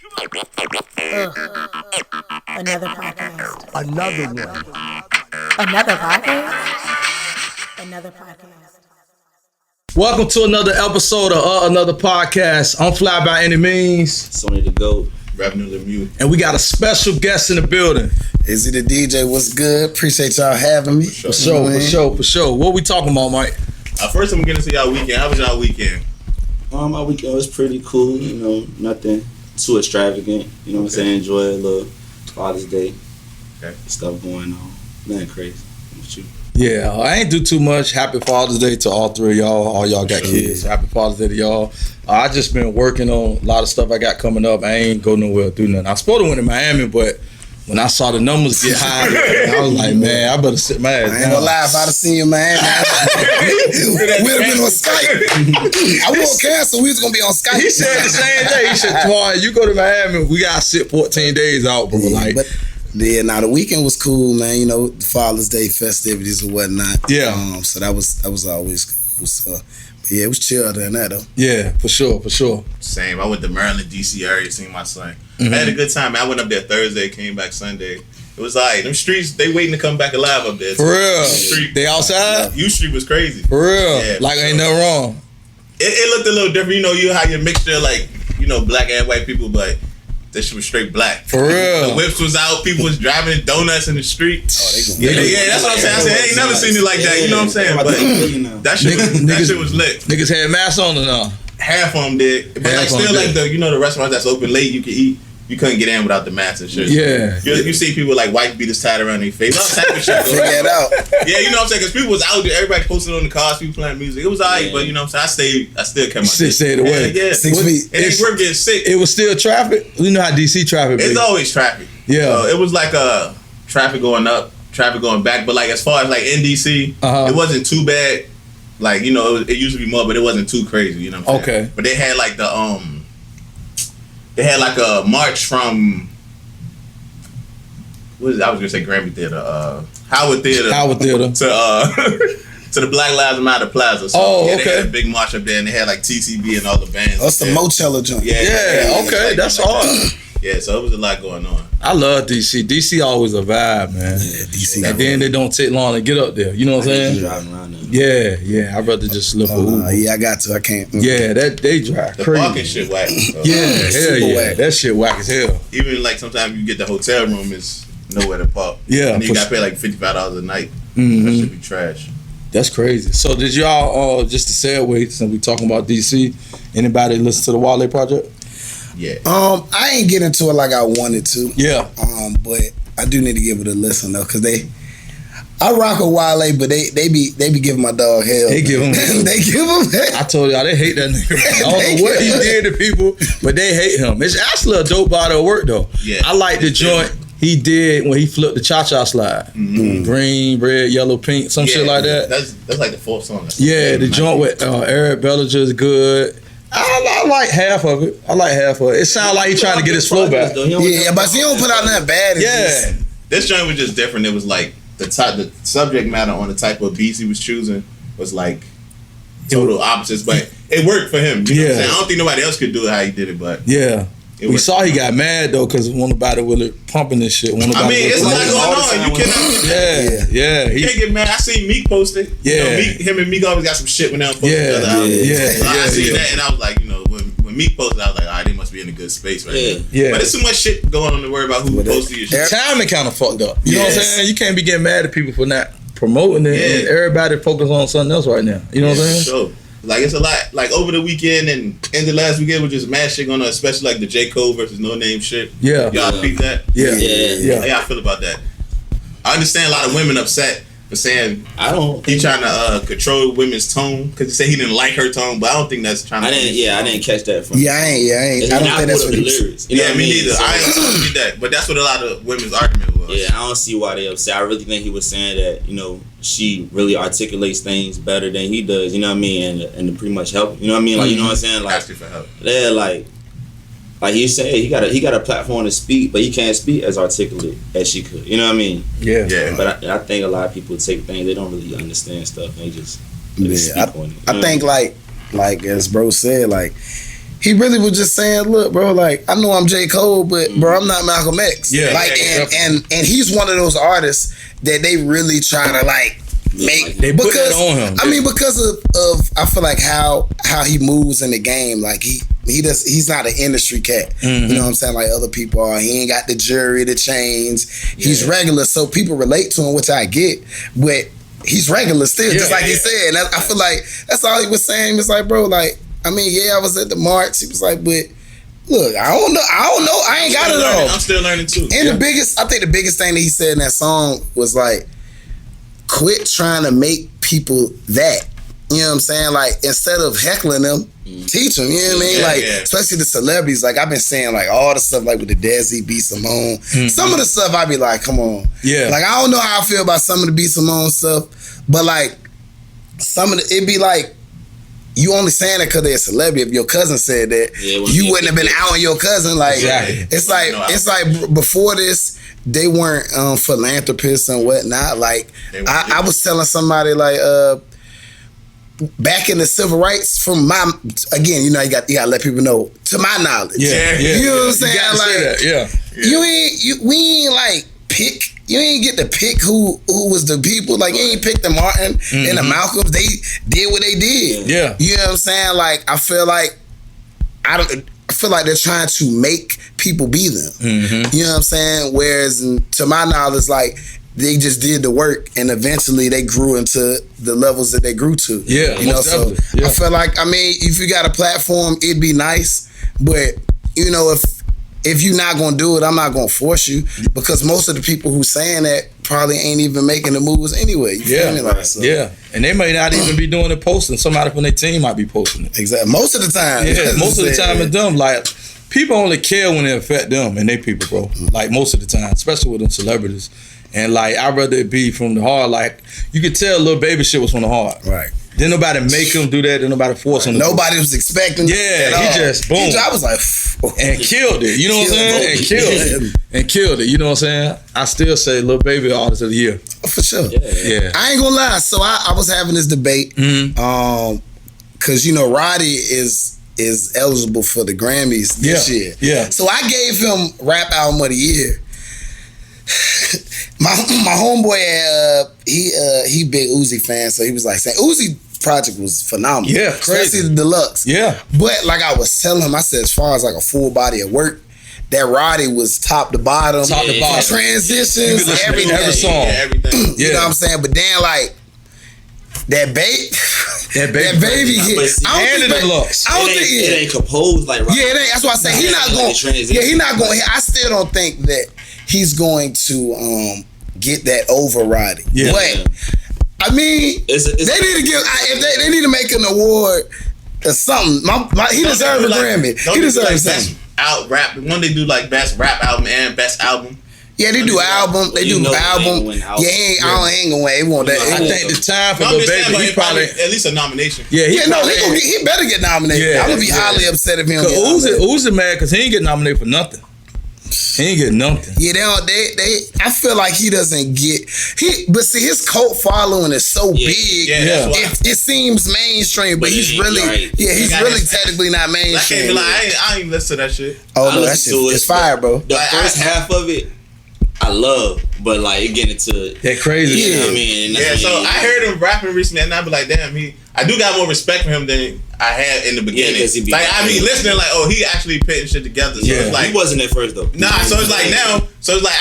Another podcast. Another one. Another podcast? Another podcast. Welcome to another episode of another podcast. I'm Fly by Any Means. Sony the GOAT. Revenue Lemieux. And we got a special guest in the building. Izzy the DJ, what's good? Appreciate y'all having me. For sure. What we talking about, Mike? First, I'm getting to y'all weekend. How was y'all weekend? My weekend was pretty cool, nothing too extravagant. You know what I'm saying? Enjoy a little Father's Day stuff going on. Nothing crazy. What you? Yeah, I ain't do too much. Happy Father's Day to all three of y'all. All y'all got kids. Happy Father's Day to y'all. I just been working on a lot of stuff I got coming up. I ain't go nowhere do nothing. I was supposed to win in Miami, but when I saw the numbers get high, I was like, man, I better sit my ass down. I ain't gonna lie, if I'd have seen you, man, we'd have been on Skype. I won't cancel, we was gonna be on Skype. He said the same day. He said, Twan, you go to Miami, we gotta sit 14 days out, bro. The weekend was cool, man. You know, Father's Day festivities and whatnot. Yeah. So that was always cool. So, but yeah, it was chill than that though. Yeah, for sure. Same. I went to Maryland, DC area, seen my son. I had a good time. I went up there Thursday, came back Sunday. It was like them streets. They waiting to come back alive up there. For real. Street, they outside. U Street was crazy. For real. Yeah, like ain't nothing wrong. It looked a little different. You how your mixture black and white people, but that shit was straight black. For real. The whips was out. People was driving donuts in the street. Oh, Yeah, that's what I'm saying. I said, I ain't never seen it like that. You know what I'm saying? But that shit was lit. Niggas had masks on or no? Half of them did, but like still like the the restaurants that's open late, you can eat. You couldn't get in without the mask and shit. Yeah. You see people like white beaters tied around their face. All type of shit. Figure it out. Yeah, you know what I'm saying? Because people was out there, everybody posted on the cars, people playing music. It was alright, but you know what I'm saying? I still kept my stayed away. Yeah. 6 feet. It ain't worth getting sick. It was still traffic. You know how DC traffic be. It's always traffic. Yeah. So it was like traffic going up, traffic going back. But like as far as like in DC, it wasn't too bad. Like, it used to be more, but it wasn't too crazy, you know what I'm saying? Okay. But they had like they had like a march from I was gonna say Grammy Theater, Howard Theater to the Black Lives Matter Plaza. So they had a big march up there, and they had like TCB and all the bands. That's the Mochella joint. Yeah, okay, that's hard. Yeah, so it was a lot going on. I love DC. DC always a vibe, man. Yeah, DC. And then they don't take long to get up there. You know what I'm saying? Driving around there. Yeah. I'd rather just look for Uber. Yeah, I got to. I can't. Yeah, they drive The crazy. parking shit whack. Hell yeah. whack. That shit whack as hell. Even like sometimes you get the hotel room is nowhere to park. Yeah, and you got to pay like $55 a night. Mm-hmm. That should be trash. That's crazy. So did y'all, just to segue, since we talking about DC, anybody listen to the Wale project? Yeah. I ain't get into it like I wanted to. Yeah. But I do need to give it a listen though, cause I rock with Wale, but they be giving my dog hell. They give him hell. They give him hell. I told y'all they hate that nigga. I don't know what he did to people, but they hate him. It's actually a dope body of work though. Yeah. I like the joint he did when he flipped the cha-cha slide. Mm-hmm. Green, red, yellow, pink, some shit like that. That's like the fourth song. Yeah, the joint with Eric Bellinger is good. I like half of it. It sounds like he trying to get his flow back. Yeah, but he don't put out nothing bad. Yeah. This joint was just different. It was like the subject matter on the type of beats he was choosing was like total opposites, but it worked for him. You know what I'm saying? I don't think nobody else could do it how he did it, but yeah. We saw he got mad though because one about it with it pumping this shit. It's a lot going on. You cannot. Yeah. You can't get mad. I seen Meek post it. Him and Meek always got some shit when they don't post each other out. I seen that and I was like, when Meek posted, I was like, all right, they must be in a good space right now. Yeah. But there's too much shit going on to worry about who posted your shit. The timing kind of fucked up. You know what I'm saying? You can't be getting mad at people for not promoting it. And everybody focus on something else right now. You know what I'm saying? Sure. Like it's a lot. Like over the weekend and in the last weekend was just mad shit going on, especially like the J.Cole versus noname shit. Yeah. Y'all peep that? Yeah. How y'all feel about that? I understand a lot of women upset for saying he trying to control women's tone because he said he didn't like her tone, but I don't think that's trying to. I didn't catch that from. I ain't. I don't think that's what the he lyrics. Me neither. So, I ain't see that, but that's what a lot of women's argument was. Yeah, I don't see why they upset. I really think he was saying that she really articulates things better than he does. You know what I mean, and to pretty much help. You know what I mean, like you know what I'm saying, like asking for help. Yeah, like he said, he got a platform to speak, but he can't speak as articulate as she could. You know what I mean? Yeah. But I think a lot of people take things, they don't really understand stuff. They just speak on it. I think like as bro said, like he really was just saying, look, bro, like, I know I'm J.Cole, but bro, I'm not Malcolm X. Yeah. Like, and he's one of those artists that they really try to like make They put that on him. I mean, because of I feel like how he moves in the game, like he's not an industry cat. You know what I'm saying? Like other people are. He ain't got the jewelry, the chains. He's regular, so people relate to him, which I get, but he's regular still, just like he said. And I feel like that's all he was saying. He was like, bro, like, I mean, yeah, I was at the march. He was like, but look, I don't know. I ain't got it all. I'm still learning too. And I think the biggest thing that he said in that song was like, quit trying to make people that. You know what I'm saying? Like, instead of heckling them, teach them. You know what I mean? Like, especially the celebrities. Like, I've been saying, like, all the stuff, like, with the Desi, B. Simone. Some of the stuff, I be like, come on. Yeah. Like, I don't know how I feel about some of the B. Simone stuff, but, like, it be like, you only saying it because they're a celebrity. If your cousin said that, you wouldn't have been out on your cousin. Like, it's like before this, they weren't philanthropists and whatnot. Like, I was telling somebody, like, back in the civil rights, from my, again, you know, you got to let people know, to my knowledge. You know what I'm saying? Like, we ain't like pick. You ain't get to pick who was the people. Like, you ain't pick the Martin and the Malcolms. They did what they did. Yeah. You know what I'm saying? Like, I feel like they're trying to make people be them. You know what I'm saying? Whereas, to my knowledge, like, they just did the work and eventually they grew into the levels that they grew to. Yeah. You know, so I feel like, I mean, if you got a platform, it'd be nice. But, you know, if you're not gonna do it, I'm not gonna force you, because most of the people who saying that probably ain't even making the moves anyway. You feel me? Like, so. Yeah, and they may not even be doing the posting. Somebody from their team might be posting it. Exactly. Most of the time. Yeah, most of the time it's them. Like, people only care when it affect them and they people, bro. Like, most of the time, especially with them celebrities. And like, I'd rather it be from the heart. Like, you could tell Lil Baby shit was from the heart. Right. Didn't nobody make him do that. Didn't nobody force him to Nobody was expecting it. Yeah, he just boom. I was like, and killed it. You know what I'm saying? And killed it. And killed it. You know what I'm saying? I still say Lil Baby Artist of the Year. For sure. Yeah. I ain't gonna lie. So I was having this debate. Cause you know, Roddy is eligible for the Grammys this year. Yeah. So I gave him Rap Album of the Year. My homeboy, he big Uzi fan, so he was like saying Uzi project was phenomenal. Yeah, crazy. Especially the deluxe. Yeah. But like I was telling him, I said, as far as like a full body of work, that Roddy was top to bottom. Top to bottom. Transitions, everything. Every song. Everything. You know what I'm saying? But then like that baby hit. I don't think it ain't composed like Roddy. Yeah, it ain't. That's why I say he's not going. Yeah, he's not going. I still don't think that he's going to get that over Roddy. Yeah. But I mean, they need to give. They need to make an award or something. He deserves a Grammy. He deserves something. Out rap. When they do like best rap album and best album. Yeah, they do album. They do album. I ain't gonna win. It won't that. I think the time for Lil Baby, he probably at least a nomination. Yeah, he better get nominated. Yeah, I would be highly upset if he don't get nominated. Uzi mad because he ain't get nominated for nothing. He ain't get nothing. Yeah, they. I feel like he doesn't get but see, his cult following is so big. Yeah. It seems mainstream, but he's really, he's really technically not mainstream. I can't be like, I ain't listen to that shit. Oh no, that shit is fire, bro. The first half of it, I love, but like it getting into that crazy. You know what I mean? So I heard him rapping recently, and I be like, damn, I do got more respect for him than I had in the beginning. Like I be listening, like, oh, he actually putting shit together. So it's like he wasn't at first though. Nah, so it's like now,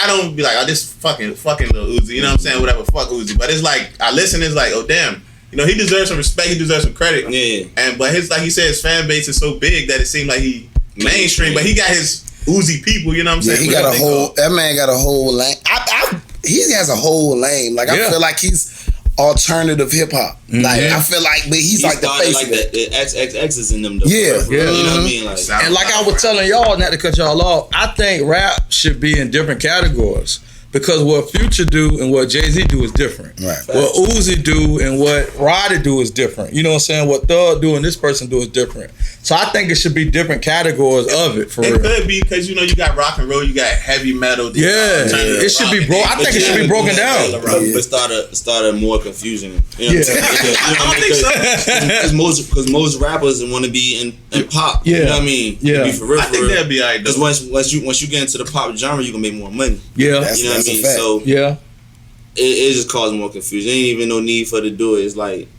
I don't be like, oh, this fucking Lil Uzi, you know what I'm saying? Whatever, fuck Uzi. But it's like I listen, it's like, oh damn, you know, he deserves some respect, he deserves some credit. Yeah. But his, like he said, his fan base is so big that it seemed like he mainstream, but he got his Uzi people, you know what I'm saying? He got that man got a whole lane. He has a whole lane. Like I feel like he's alternative hip hop. Like I feel like, but he's like the face like of it. The Ep.6 is in them. Though, yeah. You know what I mean? Like, and like I was telling y'all, not to cut y'all off, I think rap should be in different categories. Because what Future do and what Jay-Z do is different. Right. What Uzi do and what Roddy do is different. You know what I'm saying? What Thug do and this person do is different. So I think it should be different categories of it for real. It could be because you got rock and roll, you got heavy metal. It should be I think it should be broken down. But started more confusion. You know what I'm saying? I don't think so. Because most rappers want to be in pop. Yeah. You know what I mean? Yeah. Be for real, I think that'd be alright. Because once you get into the pop genre, you can make more money. Yeah. You know what I mean? So yeah. It just caused more confusion. Ain't even no need for to do it. It's like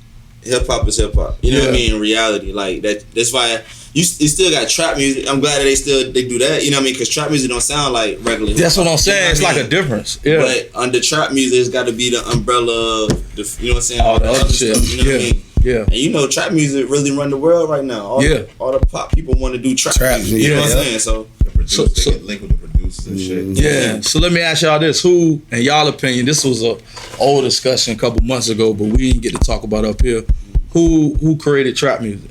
hip hop is hip hop. You know what I mean? In reality, like that's why you still got trap music. I'm glad that they do that. You know what I mean? Because trap music don't sound like regular. That's what I'm saying. You know it's like a difference. Yeah. But under trap music, it's got to be the umbrella. You know what I'm saying? All the other shit. Stuff, you know what I mean? Yeah. And trap music really run the world right now. All the pop people want to do trap music. You know what I'm saying? So the producers get linked with the producers and shit. Yeah. So let me ask y'all this: who, in y'all opinion, this was a old discussion a couple months ago, but we didn't get to talk about up here. Who created trap music?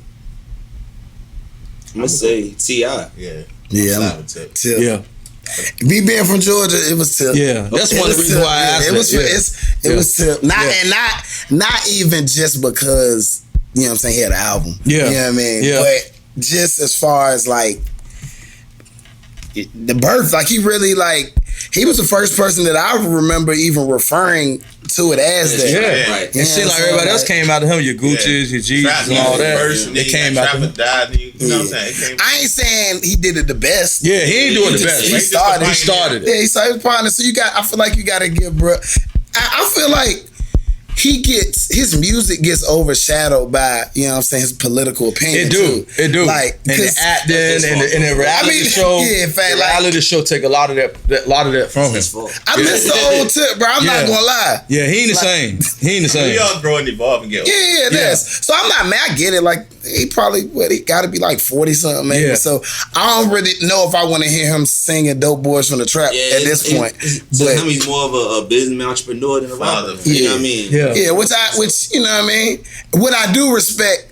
I'm gonna say T.I. Yeah. Tip. Yeah. Me being from Georgia, it was Tip. Yeah, that's one of the reasons why I asked. It was Tip. Not even just because you know what I'm saying he had an album. Yeah, you know what I mean. Yeah. But just as far as like the birth, like he really like he was the first person that I remember even referring to it as that. Yeah, right. It seemed like everybody else came out of him. Your Gucci's, your G's, and all that. It came out of him. You know what I'm saying? I ain't saying he did it the best. Yeah, he ain't doing the best. He started it. Yeah, he started his partner. So I feel like you got to give, bro. I feel like his music gets overshadowed by, you know what I'm saying, his political opinion. It do. Like, and the acting and the reality show. Yeah, in fact, reality show take a lot of that from him. I miss the old Tip, bro. I'm not gonna lie. Yeah, he ain't the same. We all grow and evolve and get older. Yeah. So I'm not mad. I get it. Like he probably he got to be like 40 something maybe. Yeah. So I don't really know if I want to hear him singing "Dope Boys from the Trap" at this point. But him, he's more of a businessman, entrepreneur than a rapper. You know what I mean? Yeah, which you know what I mean. What I do respect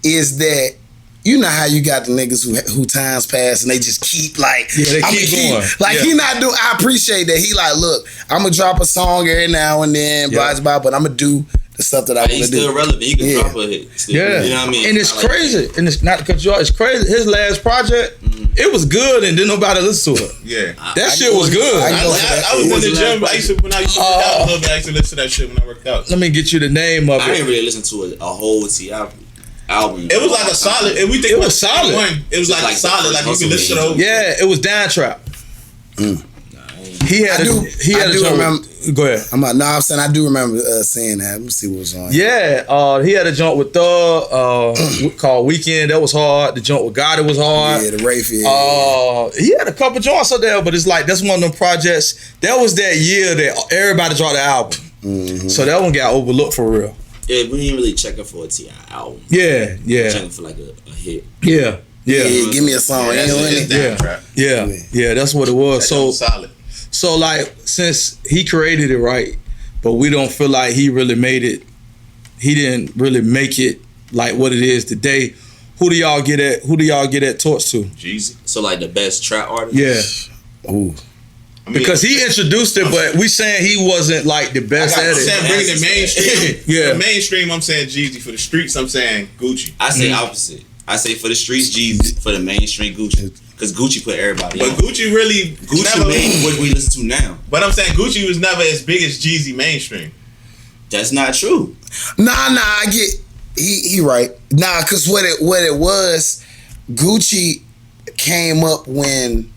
is that you know how you got the niggas who times pass and they just keep like they keep going. Like he not do. I appreciate that he like look. I'm gonna drop a song every now and then, blah, but I'm gonna do the stuff that I want to do. He's still relevant. He can drop a hit. Still, you know what I mean? And it's crazy. And it's not to cut you off. It's crazy. His last project, it was good, and didn't nobody listen to it. Yeah, that shit was good. I was in the gym. When I used to work out a little bit, I used to listen to that shit when I worked out. Let me get you the name of it. I didn't really listen to a whole T.I. album. It was like a solid. And we think it was solid. It was like solid. Like you can listen to those. Yeah, it was down trap. He had a remember. Go ahead. I'm saying I do remember seeing that. Let me see what was on. Yeah, he had a joint with Thug called Weekend. That was hard. The joint with Gotti was hard. Yeah, the Rafe. He had a couple joints out there, but it's like that's one of them projects. That was that year that everybody dropped the album. Mm-hmm. So that one got overlooked for real. Yeah, we ain't really checking for a T.I. album. Yeah. Checking for like a hit. Yeah. Give me a song. Yeah, that's what it was. So solid. So like since he created it right, but we don't feel like he really made it. He didn't really make it like what it is today. Who do y'all get at torch to? Jeezy. So like the best trap artist? Yeah. Ooh. Because he introduced it, but we saying he wasn't like the best at it. I'm saying bring the mainstream. Yeah. The mainstream, I'm saying Jeezy. For the streets, I'm saying Gucci. I say opposite. I say for the streets, Jeezy. For the mainstream, Gucci. Because Gucci put everybody on. But Gucci made what we listen to now. But I'm saying Gucci was never as big as Jeezy mainstream. That's not true. Nah, I get he right. Nah, cause what it was, Gucci came up when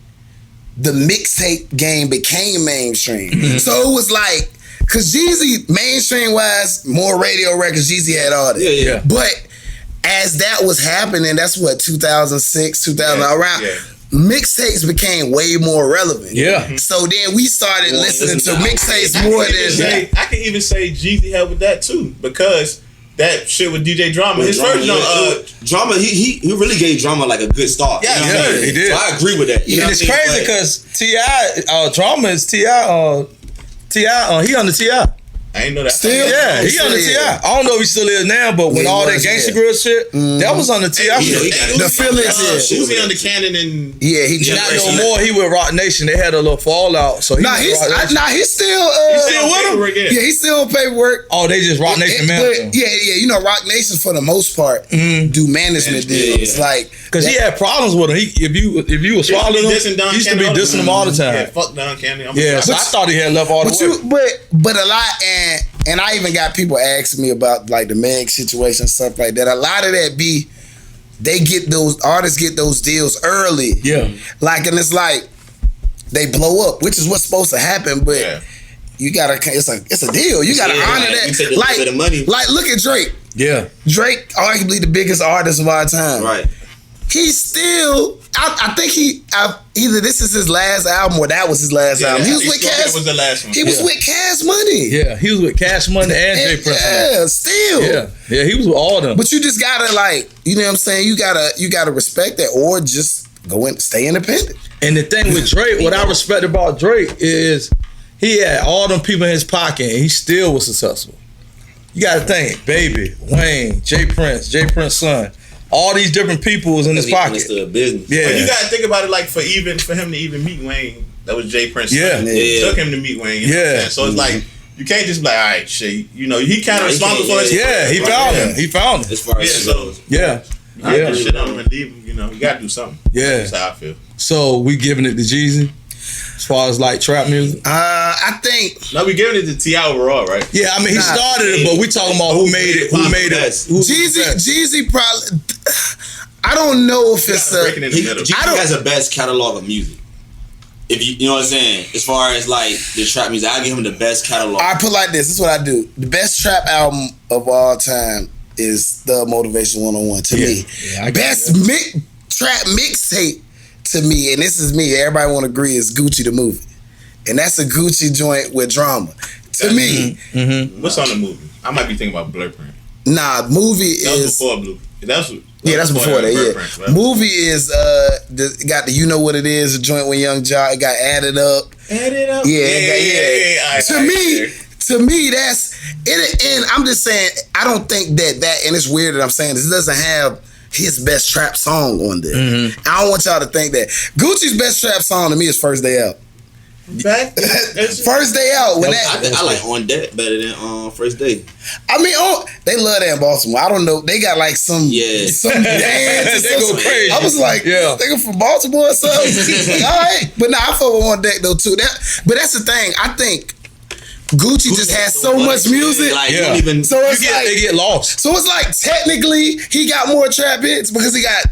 the mixtape game became mainstream. Mm-hmm. So it was like, cause Jeezy mainstream wise, more radio records, Jeezy had all that. Yeah. But as that was happening, that's what 2006, 2000 around. Yeah. Mixtapes became way more relevant. Yeah. So then we started listening to mixtapes more than. I can even say Jeezy helped with that too, because that shit with DJ Drama, his first Drama, he really gave Drama like a good start. Yeah, he did. So I agree with that. And it's crazy because T.I. Drama is T.I. He on the T.I. I ain't know that. Still? Yeah, he on the T.I. I don't know if he still is now, but when all that gangsta grill shit, that was on the T.I. The feelings, Uzi on the Cannon and he not no more. He with Rock Nation. They had a little fallout. So he's still he's still with him. Yeah, he's still on paperwork. Oh, they just Rock Nation management. Yeah. You know, Rock Nation for the most part do management deals. Like, because he had problems with him. If you were swallowing him, he used to be dissing him all the time. Yeah, fuck Don Cannon. Yeah, so I thought he had left all the way. But a lot, and I even got people asking me about like the Meg situation and stuff like that. A lot of that they get those artists get those deals early. Yeah. Like, and it's like they blow up, which is what's supposed to happen, but you gotta, it's a deal. You gotta honor that. You take a little bit of money. Like, look at Drake. Yeah. Drake, arguably the biggest artist of our time. Right. He's still, I think either this is his last album or that was his last album. He was with Cash. Was the last one. He was with Cash Money. Yeah, he was with Cash Money and Jay Prince. Yeah, still. Yeah, he was with all of them. But you just gotta, like, you know what I'm saying? You gotta respect that, or just go in, stay independent. And the thing with Drake, what I respect about Drake is he had all them people in his pocket and he still was successful. You gotta think, Baby, Wayne, Jay Prince's son. All these different people was in his pocket. Understood business. Yeah, but you gotta think about it like for him to even meet Wayne, that was Jay Prince. Yeah. It took him to meet Wayne. You know what I'm saying? So it's like you can't just be like, all right, shit. You know, he kind of responsible for his. Yeah, he found him. He found him. As far as it goes. Yeah. Yeah. Shit on him and leave him. You know, you gotta do something. Yeah. That's how I feel. So we giving it to Jeezy. As far as like trap music, I think no, we giving it to T.I. overall, right? Yeah, I mean he started it, but we talking about who made it. Jeezy probably. I don't know if it's Jeezy has the best catalog of music. If you know what I'm saying, as far as like the trap music, I give him the best catalog. I put it like this. This is what I do. The best trap album of all time is the Motivation 101 to me. Yeah, best trap mixtape to me, and this is me. Everybody want to agree is Gucci the movie, and that's a Gucci joint with drama. To me, what's on the movie? I might be thinking about Blueprint. Nah, movie that was is before Blue. That's before that. Yeah, right? Movie is got the You Know What It Is, a joint with Young Jock. It got added up. Yeah. To me, that's it. And I'm just saying, I don't think that. And it's weird that I'm saying this. It doesn't have his best trap song on there. I don't want y'all to think that. Gucci's best trap song to me is First Day Out. First Day Out. When I like On Deck better than First Day. I mean, they love that in Baltimore. I don't know. They got like some dance. They go crazy. I was like, they from Baltimore or something. All right, but I fuck with On Deck though too. But that's the thing. I think Gucci just has so much music. Like, so it's they get lost. So it's like technically he got more trap hits because he got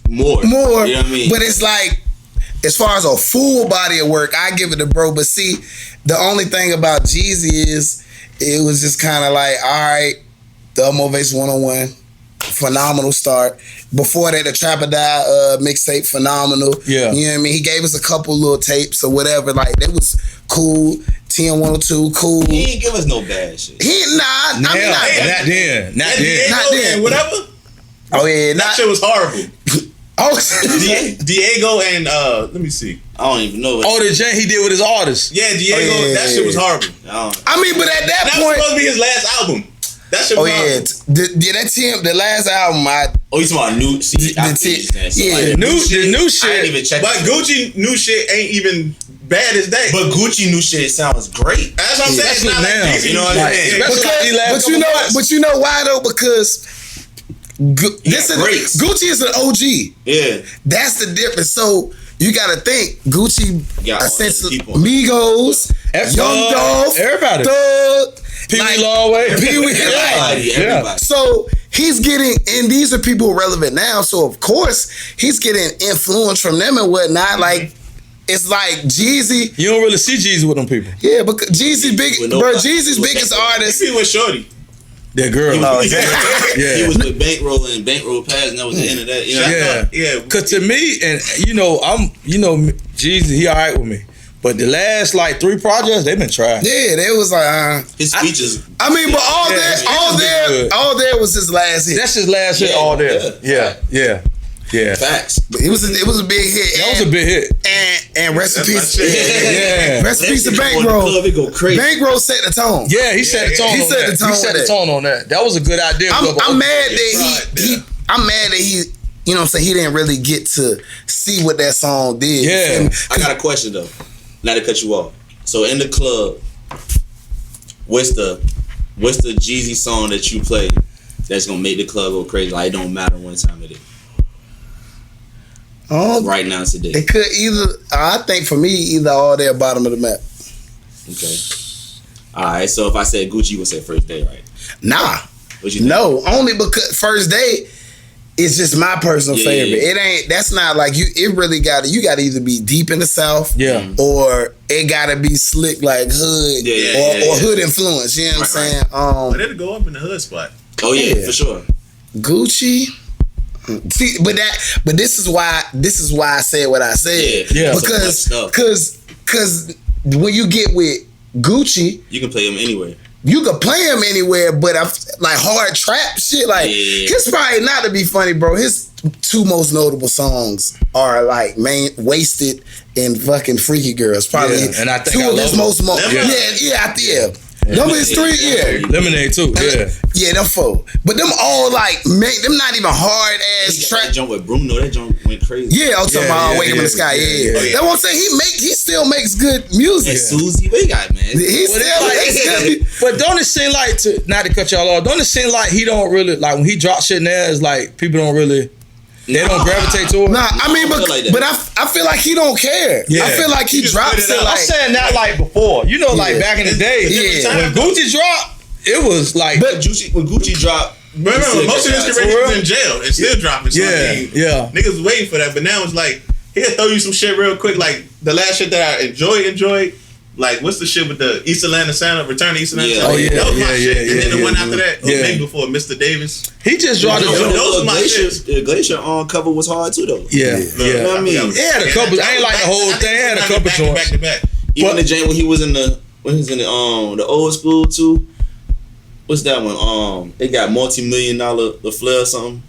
more. You know what I mean? But it's like, as far as a full body of work, I give it to bro. But see, the only thing about Jeezy is it was just kind of like, all right, the Motivation 101, phenomenal start. Before that, the Trap or Die mixtape, phenomenal. Yeah. You know what I mean? He gave us a couple little tapes or whatever. Like, that was cool. TN102, cool. He ain't give us no bad shit. Not then. Whatever. Oh, yeah. That shit was horrible. Oh, Diego and let me see. I don't even know. The jam he did with his artists. Yeah, Diego. That shit was horrible. I mean, but at that point, was supposed to be his last album. That shit was horrible. That TM, the last album, you talking about new? The new shit. I didn't even check. But Gucci new shit ain't even bad as that. But Gucci new shit sounds great. That's what I'm saying. It's not like Jeezy, you know what I'm saying? But you know why though? Because Gucci is an OG. Yeah, that's the difference. So you got to think Gucci, essentially Migos, Young Dolph, everybody, Thug, Pee Wee Longway, everybody. So he's getting, and these are people relevant now. So of course he's getting influence from them and whatnot. Like, it's like Jeezy. You don't really see Jeezy with them people. Yeah, because Jeezy's biggest artist. He was Shorty. That girl. He was with Bankroll and Bankroll Pass, and that was the end of that. You know? Yeah. Cause to me, and Jeezy, he alright with me. But the last like 3 projects, they've been trash. Yeah, they was like his speeches. I mean, but all there was his last hit. That's his last hit all there. Yeah. Yeah. Facts. But it was a big hit. That was a big hit. And recipes. Yeah. Recipes to The Bankroll. club, it go crazy. Bankroll set the tone. Yeah, he set the tone. He on set that. the tone He set the with tone on that. That was a good idea. I'm mad that I'm mad that he, you know what I'm saying, he didn't really get to see what that song did. Yeah. I got a question though. Not to cut you off. So in the club, what's the Jeezy song that you play that's gonna make the club go crazy? Like it don't matter what time it is. Right now today. It could either. I think for me, either all day or bottom of the map. Okay. All right. So if I said Gucci, you would say First Day, right? Nah. What you think? No, only because First Day is just my personal favorite. Yeah. It ain't. That's not like you. It really got to. You got to either be deep in the South, or it got to be slick like hood, or hood influence. You know what I'm saying? But it'll go up in the hood spot. Oh yeah, for sure. Gucci. See, but this is why I said what I said. Yeah. Because when you get with Gucci, you can play him anywhere. You can play him anywhere, but I'm like hard trap shit. Like his probably not to be funny, bro. His two most notable songs are like Wasted and fucking Freaky Girls. Probably and I think two of his most. Number is 3, Lemonade too, yeah, them 4. But them all like, them not even hard ass trap. That jump with Bruno, that jump went crazy. Yeah, I'm talking about Wake Up in the Sky. That's what I'm saying. He still makes good music. And Susie, what he got, man? He still makes good. But don't it seem like, not to cut y'all off, don't it seem like he don't really, like when he drops shit in there, it's like people don't really, they don't gravitate to it? Nah, I mean, but I feel like he don't care. Yeah. I feel like he drops it like. I'm saying that like before. You know, like back in the day, when Gucci dropped, it was like. But when Gucci dropped, remember, most of his career was in jail and still dropping. So niggas was waiting for that, but now it's like he'll throw you some shit real quick. Like the last shit that I enjoyed. Like what's the shit with the East Atlanta Santa? Return to East Atlanta Santa. That was my shit. And then the one after that, maybe before Mr. Davis. He just dropped the Glacier on cover was hard too though. Yeah. You know what I mean? It had a couple. I ain't like the whole thing. It had a couple joints. Back to back. Even the Jane when he was in the the old school too. What's that one? It got multi-million-dollar the flare or something.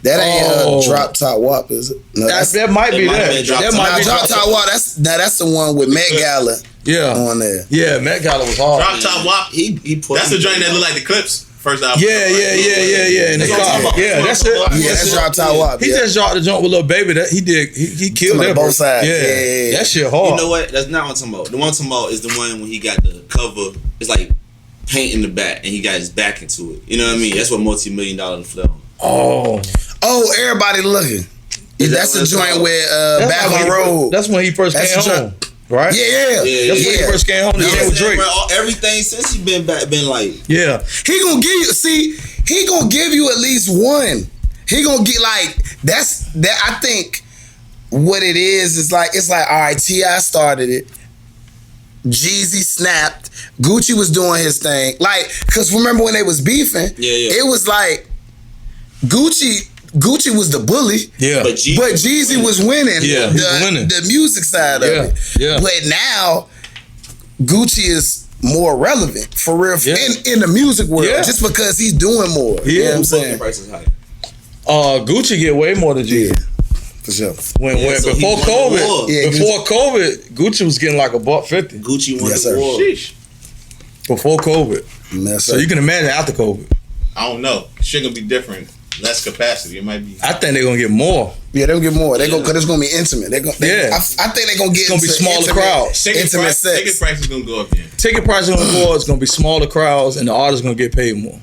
That ain't Drop Top Wop, is it? No, that might be that. That might be Drop Top Wop. That's the one with Met Gala. On there. Yeah, Met Gala was hard. Drop Top Wop. He that's the joint that look like the Clips. First album. Yeah. In the car. Yeah, that's it. Yeah, that's Drop Top Wop. He just dropped the joint with Lil Baby. That he did. He killed that both sides. Yeah, that shit hard. You know what? That's not what I'm talking about. The one I'm talking about is the one when he got the cover. It's like paint in the back, and he got his back into it. You know what I mean? That's what multi-million-dollar flare. Oh, everybody looking. That's the joint where Back on the Road. That's when he first came home. Right? Yeah. That's when he first came home to jail with Drake. Everything since he been back, been like, he gonna give you. See, he gonna give you at least one. He gonna get like that. I think what it is like it's like all right. T.I. started it. Jeezy snapped. Gucci was doing his thing. Like, cause remember when they was beefing? It was like Gucci was the bully, but Jeezy was winning. The music side of it. But now Gucci is more relevant for real in the music world, just because he's doing more. You know what I'm saying? Gucci get way more than Jeezy. For sure. Before COVID, Gucci was getting like $150. Gucci won the war. Before COVID. So you can imagine after COVID. I don't know. Shit gonna be different. Less capacity. It might be. I think they're gonna get more. Yeah, they'll get more. Cause it's gonna be intimate. I think they're gonna get. It's gonna be smaller crowds. Ticket price is gonna go up again. Ticket price is gonna go up. It's gonna be smaller crowds, and the artists gonna get paid more.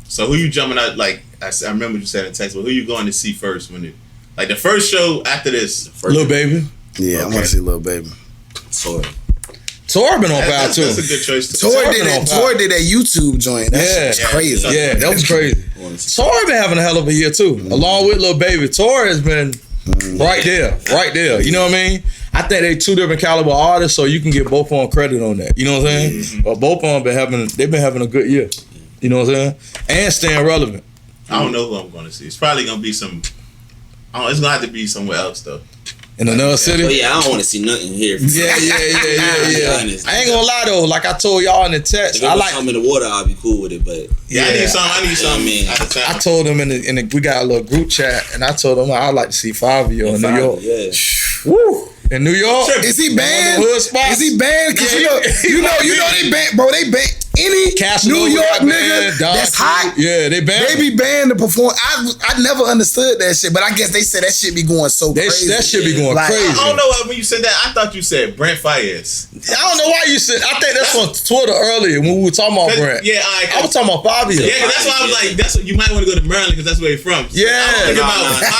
So who you jumping out? Like I remember you said in text, but who you going to see first when it? Like the first show after this? Lil Baby. Yeah, I want to see Lil Baby. Tor been on fire too. That's a good choice too. Tor did that YouTube joint. That's crazy. Yeah, that was crazy. Tor been having a hell of a year too, along with Lil Baby. Tor has been right there. You know what I mean? I think they 2 different caliber artists, so you can get both of them credit on that. You know what I'm saying? But both of them they've been having a good year. You know what I'm saying? And staying relevant. I don't know who I'm going to see. It's probably going to be some. It's going to have to be somewhere else though. in another city. But yeah, I don't want to see nothing here. Yeah. I ain't gonna lie though. Like I told y'all in the text, I like something in the water. I'll be cool with it. But I need something. I told him in the we got a little group chat, and I told him I'd like to see Fabio in New York. Yeah. Woo. In New York, is he banned? Is he banned? Because you know they banned, bro. They banned any New York nigga that's hot. Yeah, they banned. They be banned to perform. I never understood that shit, but I guess they said that shit be going so crazy. That shit be going crazy. I don't know why when you said that. I thought you said Brent Fayez. I don't know why you said. I think that's on Twitter earlier when we were talking about Brent. Yeah, I was talking about Fabio. Yeah, cause that's why I was like, that's what you might want to go to Maryland because that's where he's from. So yeah, no. Okay,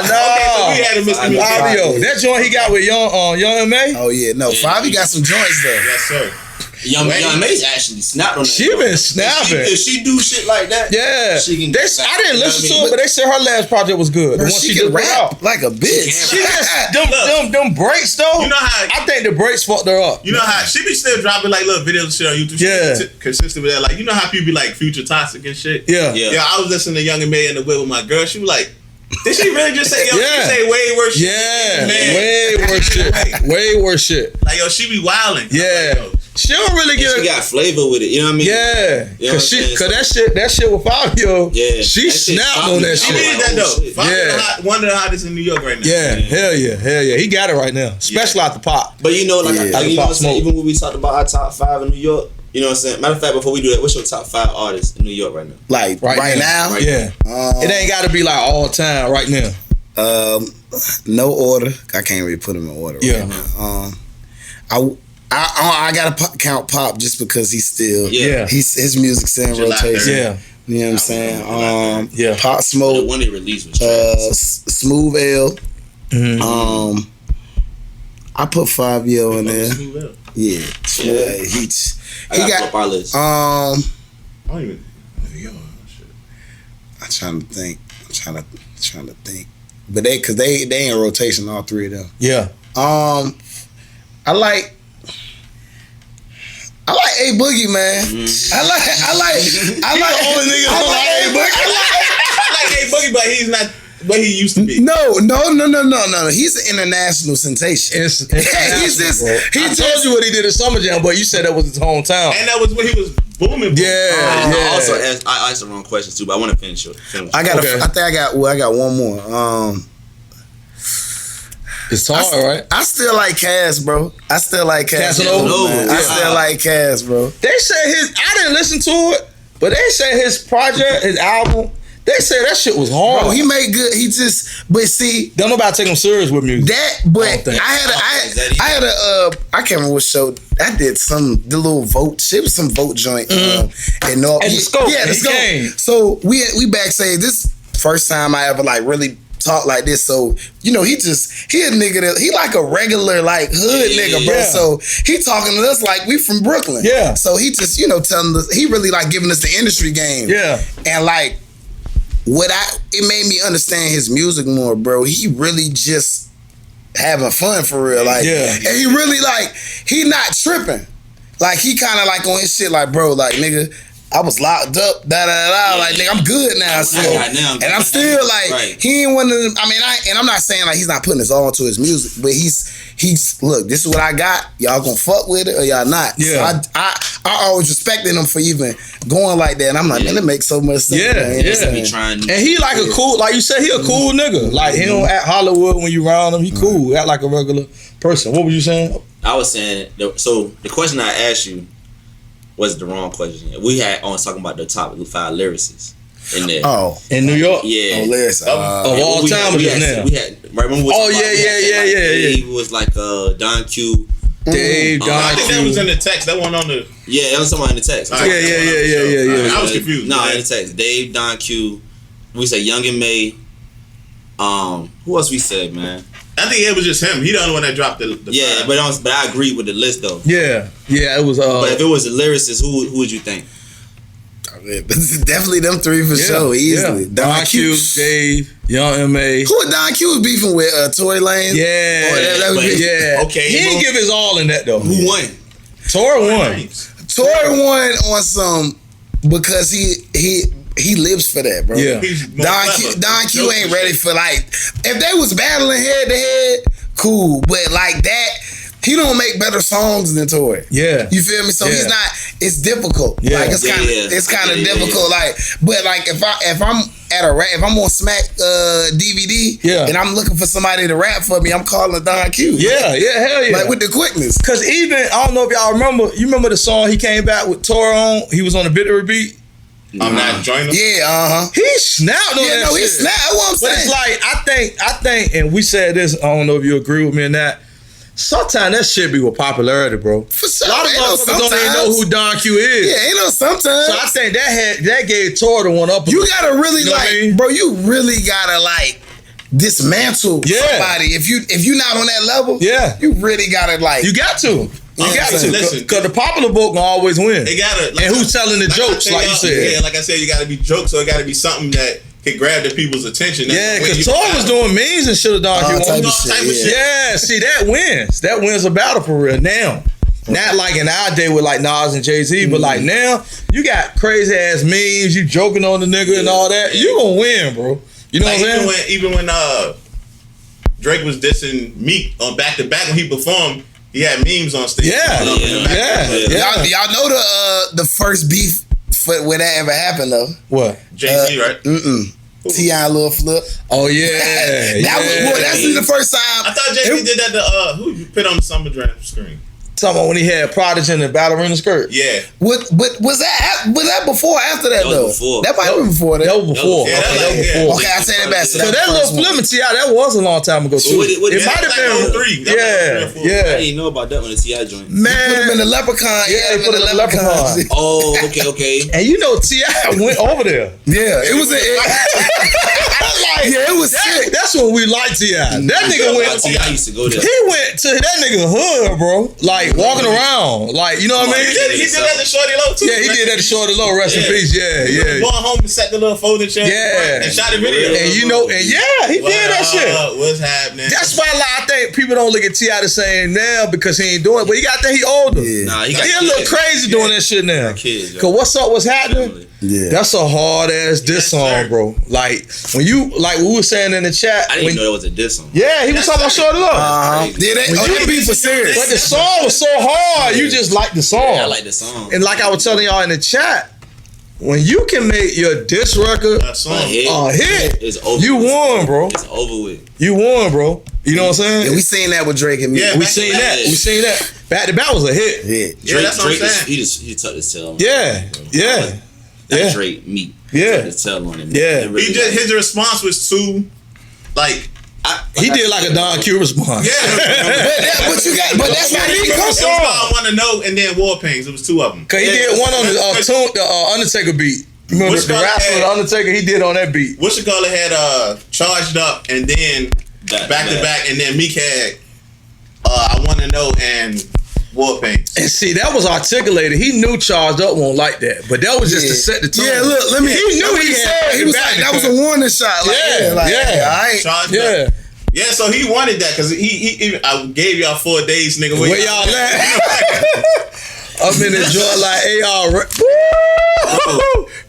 so we had a miscommunication. Fabio, that joint he got with Young M.A. Oh yeah, no, Fabio got some joints though. Yes, sir. Young May's actually snapped on that. She been snapping. If she do shit like that, yeah. She can I didn't listen to it, but they said her last project was good. Bro, she can rap like a bitch. She just them breaks though. You know how I think the breaks fucked her up. You know how she be still dropping like little videos and shit on YouTube. She consistent with that. Like you know how people be like Future Toxic and shit. Yeah. I was listening to Young M.A in the whip with my girl. She was like, did she really just say, yo, she say way worse shit? Yeah, way worse shit. Way worse shit. Like, yo, she be wilding. Yeah. Like, she don't really get. She got flavor with it. You know what I mean? Yeah. You know Cause that shit with Fabio. Yeah. She snapped on that shit. She did that though. Fabio one of the hottest in New York right now. Yeah. Hell yeah. He got it right now, especially out the pop. But you know, like you know what I'm saying. Smoke. Even when we talked about our top 5 in New York. You know what I'm saying? Matter of fact, before we do that, what's your top 5 artists in New York right now? Like right now? Yeah. It ain't got to be like all time right now. No order. I can't really put him in order. Yeah. Right now. I gotta count Pop just because he's still his music's in rotation. Yeah. You know what I'm saying? Pop Smoke. The one they released was Smooth L. Mm-hmm. I put Fabio in there. Yeah. He got up our list. I don't even. I'm trying to think. Trying to think. But they in rotation, all 3 of them. Yeah. I like A Boogie, man. I like the only nigga who like A Boogie. I like A Boogie, but he's not what he used to be. No. He's an international sensation. He told you what he did at Summer Jam, but you said that was his hometown. And that was when he was booming. I also asked the wrong questions too, but I want to finish it. I think I got one more. It's hard, right? I still like Cass, bro. I still like Cass. I still like Cass, bro. They say I didn't listen to it, but they say his project, his album, they say that shit was hard. Bro, he made good. He just, but see, don't nobody take him serious with music. I can't remember what show. I did the little vote. It was some vote joint. And the Scope. Yeah, the Scope. So we backstage. This first time I ever like really talk like this. So you know he a nigga that he like a regular like hood nigga, bro. Yeah. So he talking to us like we from Brooklyn. Yeah. So he just telling us he really like giving us the industry game. Yeah. And like it made me understand his music more, bro. He really just having fun for real, like, and he really like he not tripping, like he kind of like on his shit, like bro, like nigga, I was locked up, like nigga, I'm good now, so and I'm still like he ain't one of them. I mean, I'm not saying like he's not putting his all into his music, but he's look, this is what I got. Y'all gonna fuck with it or y'all not? Yeah. So I always respected him for even going like that, and I'm like, man, it makes so much sense. And he like a cool, like you said, he a cool nigga. Like he don't act Hollywood when you around him. He cool, act like a regular person. What were you saying? I was saying, so the question I asked you was the wrong question. We had talking about the top 5 lyricists in there. Oh, in New York. Yeah. Lyrics of all time. We had right. Remember yeah. He was like Don Q. Dave, Don Q. I think that was in the text. That one on the. Yeah, that was somewhere in the text. Yeah. I was confused. No, in the text. Dave, Don Q. We said Young and May. Who else we said, man? I think it was just him. He the only one that dropped the yeah, but I agree with the list though. Yeah, it was. But if it was a lyricist, who would you think? Definitely them 3 for sure, easily. Don Q, Dave, Young M.A. Who Don Q was beefing with? Tory Lanez? Yeah. Okay. He didn't give his all in that though. Who won? Tory won. Tory won on some because he lives for that, bro. Yeah. Don Q ain't ready for like if they was battling head to head cool. But like that, he don't make better songs than Tory. Yeah. You feel me? So he's not, it's difficult. Yeah. Like it's kind of difficult. Like, but like if I'm at a rap, if I'm on Smack DVD and I'm looking for somebody to rap for me, I'm calling Don Q. Yeah, hell yeah. Like with the quickness. Cause even, I don't know if y'all remember, you remember the song he came back with Tory on? He was on the Victory beat. I'm not joining. Yeah, He snapped on that shit. he snapped. That's what I'm saying. But it's like, I think, and we said this, I don't know if you agree with me in that. Sometimes that shit be with popularity, bro. For sure. A lot of motherfuckers don't even know who Don Q is. Yeah, ain't no sometimes. So I think that gave Tory the one up. You gotta really bro. You really gotta dismantle somebody. If you not on that level, you really gotta You got to. You got to. Listen, because the popular book gonna always win. They gotta. And who's telling the jokes, like you said? Yeah, like I said, you gotta be jokes, so it gotta be something that can grab the people's attention. Yeah, because Tory was doing memes and shit of Don Q. Yeah, see, that wins. That wins a battle for real now. Not like in our day with like Nas and Jay-Z, but like now, you got crazy ass memes, you joking on the nigga and all that. You gonna win, bro. You know what I'm saying? Even when Drake was dissing Meek on back to back when he performed, he had memes on stage. Y'all know the first beef when that ever happened though. What? Jay-Z, right? T.I. Little Flip. Oh yeah. That's the first time. I thought Jay-Z did that to who you put on the Summer Jam screen. Talking about when he had Prodigy in the ballerina skirt. Yeah. Was that before or after that though? That might have been before that. That was before. Yeah, that was before. Okay, I said it back. So that Little Flip and T.I. that was a long time ago too. It might have been 03. Yeah. I didn't know about that one, the T.I. joint. Man, put him in the Leprechaun. Yeah, they put him in the Leprechaun. Oh, okay. And you know T.I. went over there. Yeah, it was it was sick. That's what we like T.I. That nigga went. T.I. used to go there. He went to that nigga hood, bro. Like walking around, like you know what I mean. He did that to Shorty Low too. Yeah, he did that to Shorty Low. Rest in peace. Yeah. Going home and sat the little folding chair. Yeah, and shot a video. And you know, he did that shit. What's happening? That's why I think people don't look at T.I. the same now because he ain't doing it. But you got to think he older. Yeah. Nah, he a little crazy doing that shit now. Cause what's up? What's happening? Yeah, that's a hard ass diss song, bro. Like when we were saying in the chat, I didn't know that was a diss song. Yeah, he was talking about Shorty Low. That beef was serious. But the song was so hard, you just like the song. Yeah, I like the song. And like I was telling y'all in the chat, when you can make your diss record a hit, it's over. You won, bro. It's over with. You won, bro. You know what I'm saying? Yeah, we seen that with Drake and me. Yeah, we seen that. Back to Back was a hit. Yeah, that's what I'm saying. He tucked his tail on Drake, Meek. Yeah. Tucked his tail on him. Yeah. Really his response was too, he did like a Don Q response. Yeah. but that's not even It was I Want to Know and then War Pains. It was two of them. Cause he did one on the Undertaker beat. Remember the wrestler, the Undertaker? He did on that beat. Whatchamacallit had Charged Up and then back to back, and then Meek had I Want to Know and War Pains. And see, that was articulated. He knew Charged Up won't like that, but that was just to set the tone. Yeah, look, let me. He knew he had. He was like, that was a warning shot. Yeah, so he wanted that because he I gave y'all 4 days, nigga. Where y'all at? I'm in the joint like AR.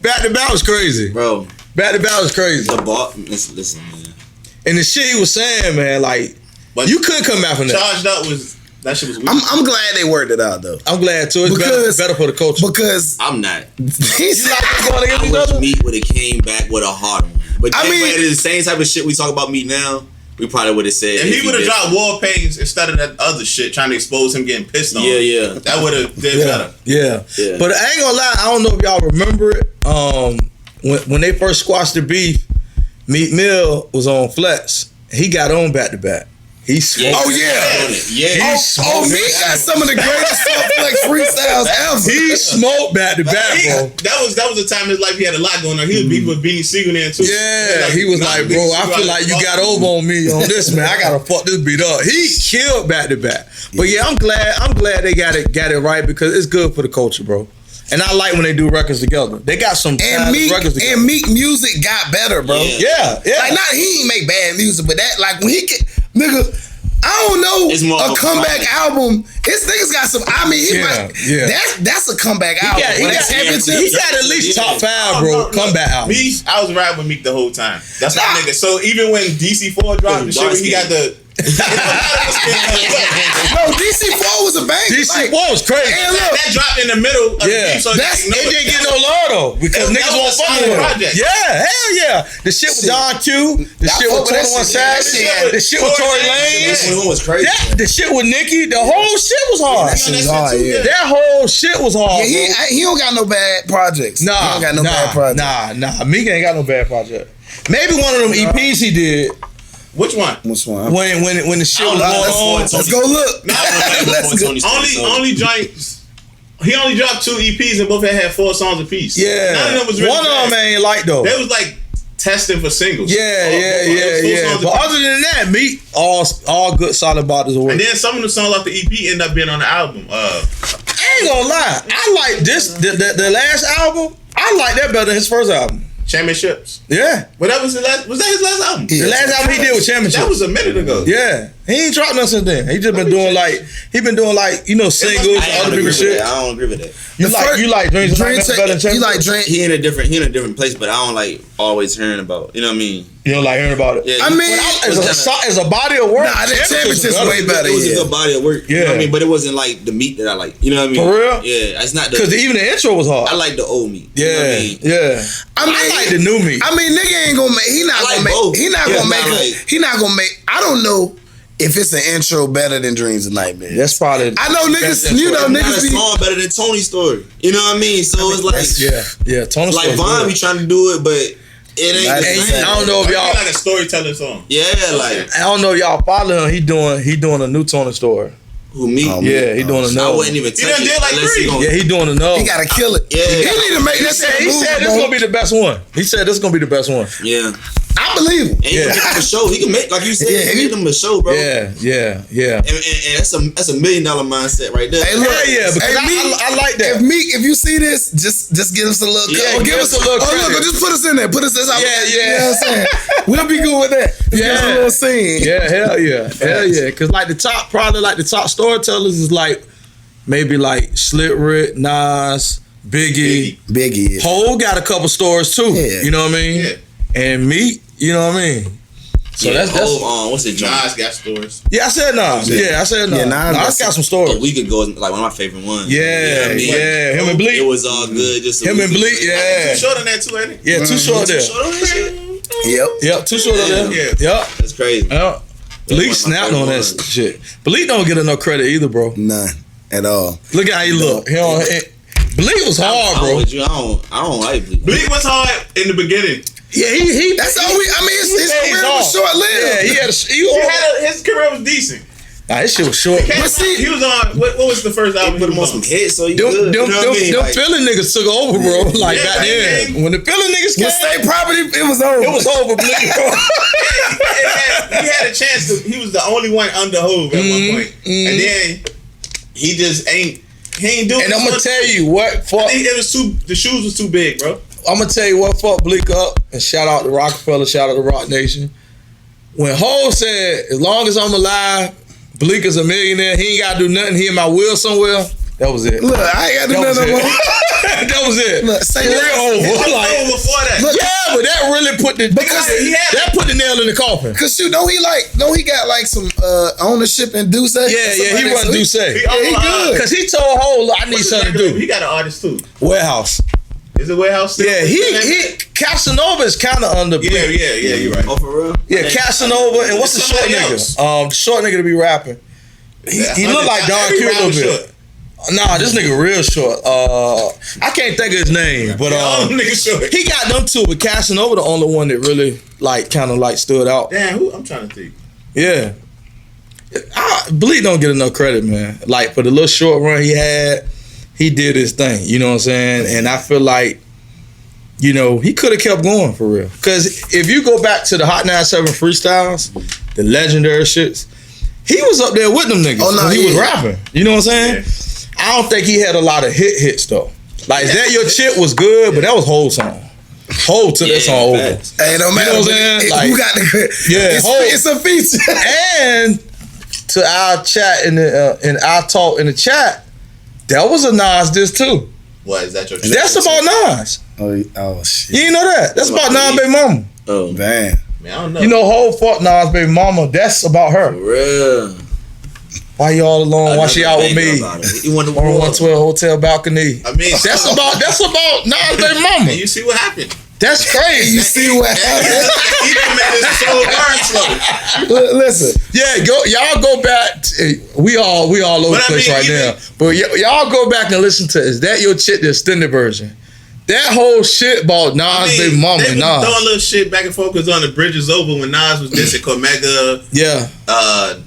Back to Back was crazy, bro. Back to Back was crazy. Listen, man. And the shit he was saying, man, like you couldn't come back from that. Charged Up was. That shit was weird. I'm glad they worked it out though. I'm glad too. It's better for the culture. Because I'm not. He's like I wish Meek would have came back with a hard one. But I mean, it is the same type of shit we talk about Meek now. We probably would have said if he would have dropped War Pains instead of that other shit, trying to expose him getting pissed on. Yeah. That would have did better. Yeah. But I ain't gonna lie, I don't know if y'all remember it. When they first squashed the beef, Meek Mill was on Flex. He got on Back to Back. He smoked. Oh yeah. Meek got some of the greatest Flex freestyles ever. He smoked Back to Back, bro. That was a time in his life he had a lot going on. He was beefing with Beanie Siegel there too. Yeah, he was like, bro, I feel like you got over on me on this, man. I gotta fuck this beat up. He killed Back to Back. But yeah, I'm glad they got it right because it's good for the culture, bro. And I like when they do records together. They got some records together. And Meek music got better, bro. Yeah. Like he ain't make bad music, but that like when he get nigga, I don't know a comeback album. His niggas got some. I mean, that's a comeback album. He got at least top 5, bro. Comeback album. I was riding with Meek the whole time. That's my nigga. So even when DC4 dropped the shit, when he got the No, DC4 was a bang. DC4 was crazy. And look, that dropped in the middle of the beat, so it didn't get no love though because niggas won't fuck with it. Yeah, hell yeah. The shit with Don Q, the shit with 21 Savage, the shit with Tory Lanez. This one was crazy. The shit with Nicki, the whole shit was hard. That whole shit was hard. Yeah, he don't got no bad projects. Nah, he don't got no bad projects. Nah. Meek ain't got no bad project. Maybe one of them EPs he did. Which one? When the shit was going on. Let's go look. Only joints. He only dropped 2 EPs and both had 4 songs apiece. Yeah. None of them was really one bad. of them ain't like though. They was like testing for singles. Yeah. But other than that, Meek all good solid bodies of work. And then some of the songs off the EP end up being on the album. I ain't gonna lie. I like this the last album. I like that better than his first album. Championships. Yeah. But that was that his last album? The last album he did was Championships. That was a minute ago. Yeah. He ain't dropped nothing since then. He just been doing singles, other people shit. I don't agree with that. You like Dreams of Nightmare better than Championships? You like Dreams? He in a different place, but I don't like always hearing about. You know what I mean? You don't like hearing about it? Yeah, I mean, as a body of work, nah, that Championships way better. It was a good body of work. You know what I mean? But it wasn't like the meat that I like. You know what I mean? For real? Yeah, it's not because even the intro was hard. I like the old meat. Yeah, you know what I mean? yeah. I like the new meat. I mean, nigga ain't gonna make. He not gonna make. I don't know if it's an intro better than Dreams of Nightmare. That's probably. I know niggas. You know niggas be song better than Tony's Story. You know what I mean? So it's like Tony's like Von be trying to do it, but. It ain't. I don't know if y'all like a storytelling song. Yeah, like I don't know if y'all follow him. He doing a new Tony Story. Who me? Yeah, he doing another. I wouldn't even touch it. Did like 3. Yeah, he doing another. He gotta kill it. Yeah, he need to make that. He said this gonna be the best one. He said this gonna be the best one. Yeah. I believe him. And he can make him a show. He can make, like you said, he can make him a show, bro. Yeah. And that's a $1 million mindset right there. Hey, look, because I like that. If you see this, just give us a little. Give us a little. Look, just put us in there. Put us as our. Yeah. You know what I'm saying? We'll be good with that. Just give us a little scene. Yeah, hell yeah. Because like the top storytellers is like maybe like Slit Rick, Nas, Biggie. Hov got a couple stories too. Yeah. You know what I mean? Yeah. And Meek, you know what I mean? So that's what's it? Nas got stories. Yeah, I said Nas. Yeah, I said Nas. Yeah, Nas got some stories. A week ago is like one of my favorite ones. Yeah, you know yeah. Him and Bleak. It was all good. Just him and Bleak. Yeah. Too short on that too, ain't it? Yeah, too short there. Yep, too short on there. Yep. That's crazy. Yep. Bleak snapped on that shit. Bleak don't get enough credit either, bro. None at all. Look at how he look. Bleak was hard, bro. I don't like Bleak. Bleak was hard in the beginning. Yeah, he. That's all we. I mean, his career was short lived. Yeah, his career was decent. Nah, his shit was short. But see, he was on. What was the first album? He put him on some hits, so you them good. You know what I mean? Them Philly niggas took over, bro. Like back then, when the Philly niggas came, state property, it was over. It was over, bro. He had a chance to. He was the only one under Hov at one point, and then he just ain't. He ain't doing. And I'm gonna tell you what. The shoes was too big, bro. I'm gonna tell you what fucked Bleak up, and shout out to Rockefeller, shout out to Rock Nation. When Hov said, "As long as I'm alive, Bleak is a millionaire. He ain't gotta do nothing. He in my will somewhere." That was it. Look, I ain't gotta do nothing more. That was it. Look, say real over. Like, before that. Look, yeah, but that really put the that put the nail in the coffin. Cause he got like some ownership in Duce. Yeah, he run Duce. He good. Cause he told Hov, I need something to do. He got an artist too. Warehouse. Is it Warehouse still? Yeah, he Casanova is kind of under. Yeah, you're right. Oh, for real? Yeah, Casanova and what's the short nigga? The short nigga to be rapping. He look like Don Q a little bit. Nah, this nigga real short. I can't think of his name, but he got them two. But Casanova the only one that really like kind of like stood out. Damn, who? I'm trying to think. Yeah, Bleak don't get enough credit, man. Like for the little short run he had, he did his thing. You know what I'm saying? And I feel like, you know, he could have kept going for real. Because if you go back to the Hot 97 freestyles, the legendary shits, he was up there with them niggas when he was rapping. You know what I'm saying? Yeah. I don't think he had a lot of hits though. Like That Your Chip was good, but that was Hov song. Hov took that song over. Hey, no matter you know what I'm saying? Like, who got the credit? Yeah, it's a feature. And to our chat in our talk in the chat, that was a Nas diss too. What is that? That's about Nas. Oh shit! You ain't know that? That's about Nas Baby Mama. Oh man. Man, I don't know. You know, whole fuck Nas baby mama. That's about her. For real. Why you all alone? Why she out with me? You want the on 112 hotel balcony. I mean, that's about Nas baby mama. And you see what happened. That's crazy. You see what happened? Listen. Yeah, y'all go back. We all over the place right now. But y'all go back and listen to Is That Your Chick, the extended version. That whole shit about Nas baby mama. They was throwing little shit back and forth because on the Bridge is Over when Nas was dissing Cormega,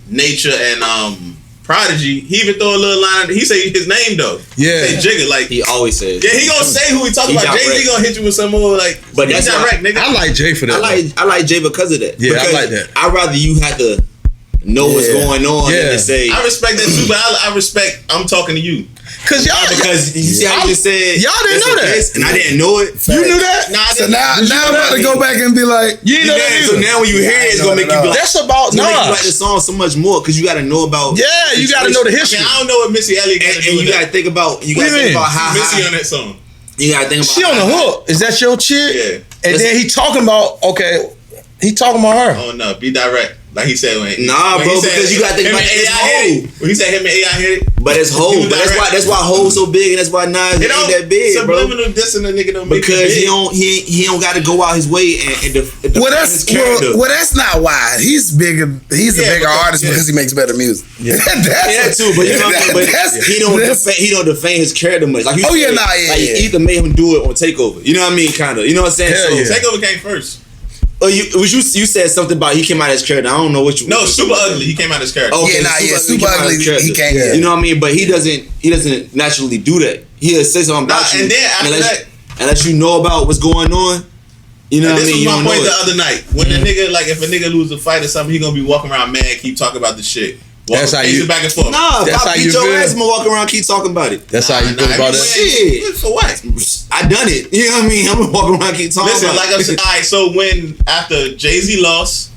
Nature, and Prodigy. He even throw a little line. He say his name though. Yeah, he say Jigga like he always says. Yeah, he gonna say who he talking about. Jay-Z gonna hit you with some more like. But that's direct, nigga. I like Jay for that. I like Jay because of that. Yeah, I like that. I'd rather you have to know what's going on than to say. I respect that too, but I respect. I'm talking to you. Because you see how you just said y'all didn't know that, and I didn't know it. You knew that? Nah, so now I'm about to go back and be like, you know that. So now when you hear it, it's gonna make you be like, that's about Nas. Make you like the song so much more because you got to know about. Yeah, you got to know the history. I don't know what Missy Elliott got to do. And you got to think about. You got to think about how Missy on that song. You got to think about. She on the hook. Is that your chick? Yeah. And then he talking about he talking about her. Oh no, be direct. Like he said when bro, because you got to think about it's Hov. When he said him and AI hit it, but it's Hov. But that's why Hov's so big, and that's why Nas ain't that big, bro. Subliminal dissing the nigga don't make because he don't got to go out his way and that's not why he's bigger. He's a bigger artist because he makes better music. Yeah, that's too. But you know, he don't defame his character much. Like Ether made him do it on Takeover. You know what I mean? Kind of. You know what I'm saying? So Takeover came first. You said something about he came out as character. I don't know what you. No, Super Ugly. He came out as character. Okay, Super Ugly. He came. Yeah. You know what I mean? But he doesn't naturally do that. He'll say something about you, and then after that, unless you know about what's going on. You know what I mean? This was my point the other night. When the nigga, like, if a nigga lose a fight or something, he gonna be walking around mad, keep talking about the shit. That's how you back and forth. Nah, that's how you feel. Ass, walk around, keep talking about it. That's how you feel about it. Shit, for what? I done it. You know what I mean? I'm gonna walk around, keep talking. Listen, about like I said, all right. So when after Jay-Z lost,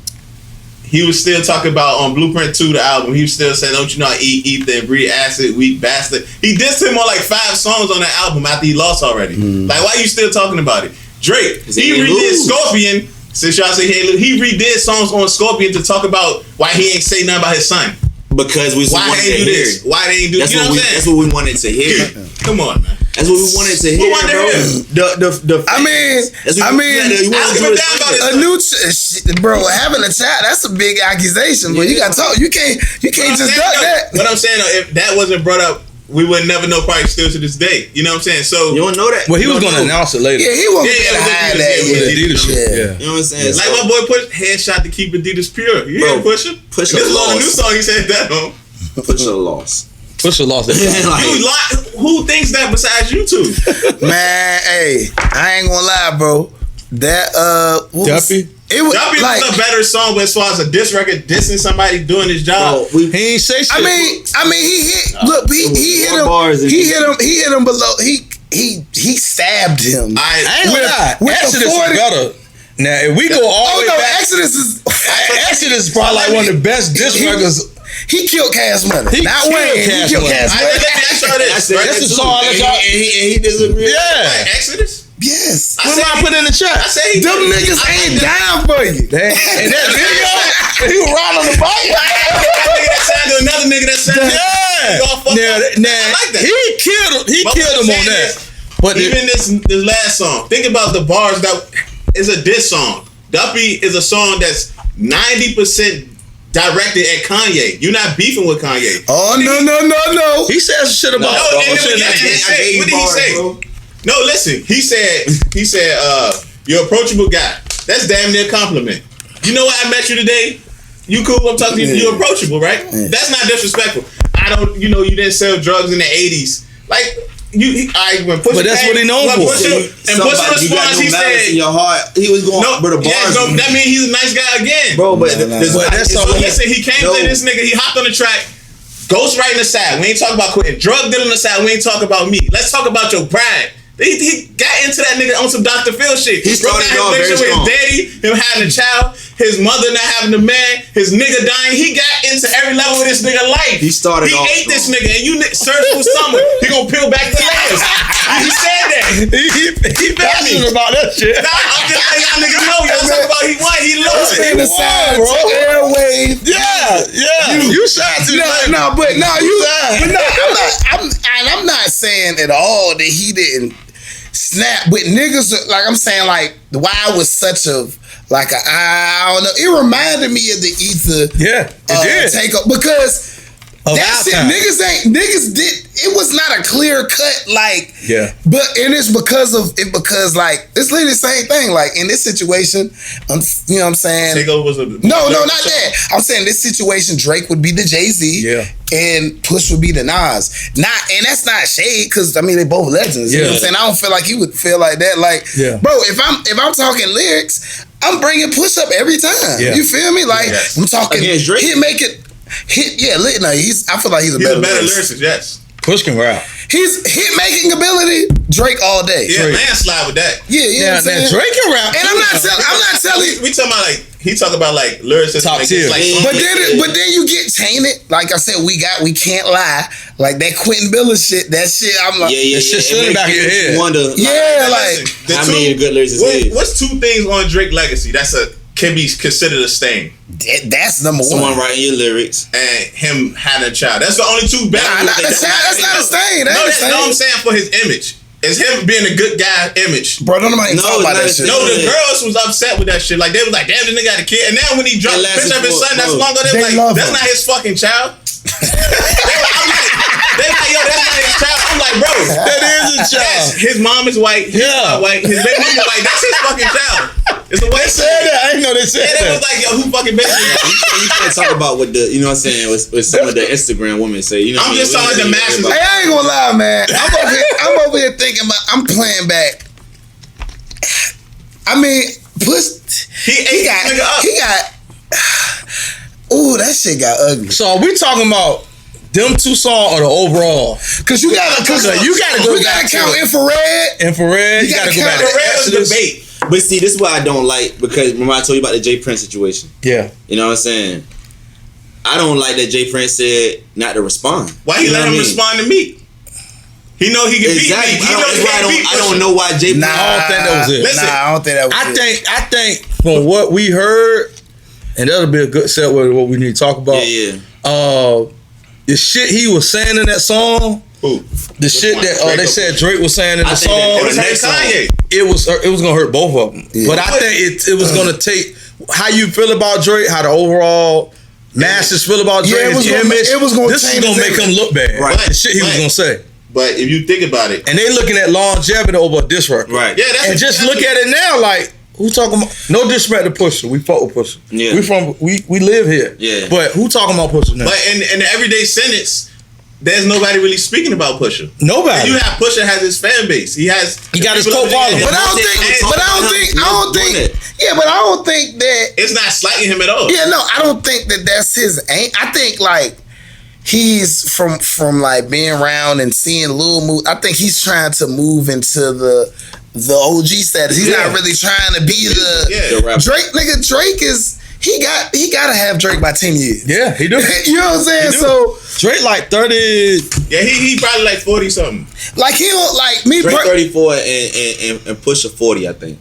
he was still talking about on Blueprint 2, the album. He was still saying, "Don't you know I eat ether and breathe acid, weak bastard." He dissed him on like 5 songs on that album after he lost already. Like, why you still talking about it? Drake, he redid Scorpion. Since y'all say he redid songs on Scorpion to talk about why he ain't say nothing about his son. Because we why they do this? Why they ain't do this? You know what I'm saying? That's what we wanted to hear. Come on, man. That's what we wanted to hear, bro. Bro, having a child, that's a big accusation. But you got to talk. You can't just duck that. What I'm saying, if that wasn't brought up, we would never know. Probably still to this day. You know what I'm saying? So you don't know that. Well, he was going to announce it later. Yeah, he wasn't going to hide that. Adidas shit. Yeah. You know what I'm saying? Like my boy Push, headshot to keep Adidas pure. You hear Pusha? Pusha this lost. This is a new song he said that on. Pusha lost. Pusha lost that. Who thinks that besides you two? Man, hey, I ain't gonna lie, bro. That Duppy. It was Duppy like, was a better song, but as far as a diss record, dissing somebody doing his job, he ain't say shit. I mean, he hit. Look, he hit him. He hit him below. He stabbed him. I ain't gonna lie. Exodus is better. Now, if we go all the way back, Exodus is probably like one of the best diss records. He killed Cash Money. Not Wayne. He killed Cash Money. That's the song that y'all. And he disagreed. Yeah. Exodus. Yes. What did I put in the chat? I say them niggas ain't down for you. And that video, he was riding on the bike. Another nigga that said, Now, I like that. He killed him on that. But even this last song, think about the bars that is a diss song. Duppy is a song that's 90% directed at Kanye. You're not beefing with Kanye. Oh, no. He said some shit about what did he say? No, listen. He said, you're an approachable guy. That's damn near a compliment. You know what? I met you today. You cool? I'm talking to you. You're approachable, right? That's not disrespectful. You didn't sell drugs in the 80s. Like, but that's what he known for. And Pusha response, he said, in your heart, he was going for the bars. That means he's a nice guy again, bro. But listen, he came to this nigga. He hopped on the track. Ghostwriting aside, we ain't talking about quitting. Drug dealing aside, we ain't talking about me. Let's talk about your pride. He got into that nigga on some Dr. Phil shit. He started off very with his strong. daddy, him having a child, his mother not having a man, his nigga dying. He got into every level of this nigga life. He started off ate strong. this nigga, and you search for summer. He gonna peel back the layers. He said that. He passionate about that shit. Nah, I'm just letting y'all niggas know. Y'all talking about he won, he lost. In the side, bro. airway. Yeah. You shot to I'm not saying at all that he didn't snap, but niggas, like I'm saying, like why was such a like a I don't know. It reminded me of the Ether. Yeah, it did. Takeover because that shit niggas did. It was not a clear cut like but and it's because like it's literally the same thing. Like in this situation, you know what I'm saying? Takeover was no, not that. I'm saying this situation, Drake would be the Jay-Z, and Push would be the Nas. And that's not shade because I mean they both legends. You know what I'm saying? I don't feel like he would feel like that. Like, bro, if I'm talking lyrics, I'm bringing Push up every time. You feel me? Like I'm talking Drake. He'd make it. I feel like he's a better lyricist. Yes. Push can rap. His hit making ability, Drake all day. Yeah, landslide with that. Yeah, you know what I'm saying? Drake can rap. And I'm not telling. We talking about like he talking about like lyricists. Top tier. Like, but then you get tainted. Like I said, we can't lie. Like that Quentin Miller shit. That shit. I'm like, that shit stood in the back of your head. Wonder. How many good lyricists is? What's two things on Drake legacy can be considered a stain? That's number one. Someone writing your lyrics and him having a child. That's the only two bad. That's not a stain. No, I'm saying for his image. It's him being a good guy image. Bro, don't nobody talk about that shit. No, the girls was upset with that shit. Like they was like, damn, this nigga got a kid. And now when he dropped the picture of his son, that's long ago. They was like, that's not his fucking child. They like, yo, that's not his child. I'm like, bro, that is a child. His mom is white. He's not white. His baby mama white. That's his fucking child. It's the way they said that. I didn't know they said that. They was like, yo, who fucking baby? You can't talk about what the, you know what I'm saying, with some of the Instagram women say. You know, I'm just talking the masses. Hey, I ain't gonna lie, man. I'm over here thinking about. I'm playing back. I mean, he got. Ooh, that shit got ugly. So are we talking about them two songs or the overall? Because you gotta count infrared. You gotta go back to Infrared debate. But see, this is what I don't like, because remember I told you about the Jay Prince situation. Yeah. You know what I'm saying? I don't like that Jay Prince said not to respond. Why he let him respond to me? He know he can beat me. I don't know why Jay Prince. I don't think that was it. Listen, I don't think that was it. I think from what we heard, and that'll be a good segue to what we need to talk about. The shit he was saying in that song. The shit that they said Drake was saying in the song. It was gonna hurt both of them. Yeah. But I think it was gonna take how you feel about Drake, how the overall masses feel about Drake, his image. This is gonna make him look bad. Right. The shit he was gonna say. But if you think about it, and they looking at longevity over a diss record. Right. Yeah. And just look at it now, like. Who talking about? No disrespect to Pusha. We fuck with Pusha. Yeah. We live here. Yeah. But who talking about Pusha now? But in the everyday sentence, there's nobody really speaking about Pusha. Nobody. And you have Pusha has his fan base. He got his co-followers. But I don't think that it's not slighting him at all. Yeah, no, I don't think that that's his aim. I think like he's from like being around and seeing Lil move. I think he's trying to move into the OG status. He's not really trying to be the Drake nigga. Drake is he gotta have Drake by 10 years. Yeah, he do. You know what I'm saying? So Drake like 30. Yeah, he probably like 40 something. Like he don't like me. Drake 34 and Pusha 40, I think.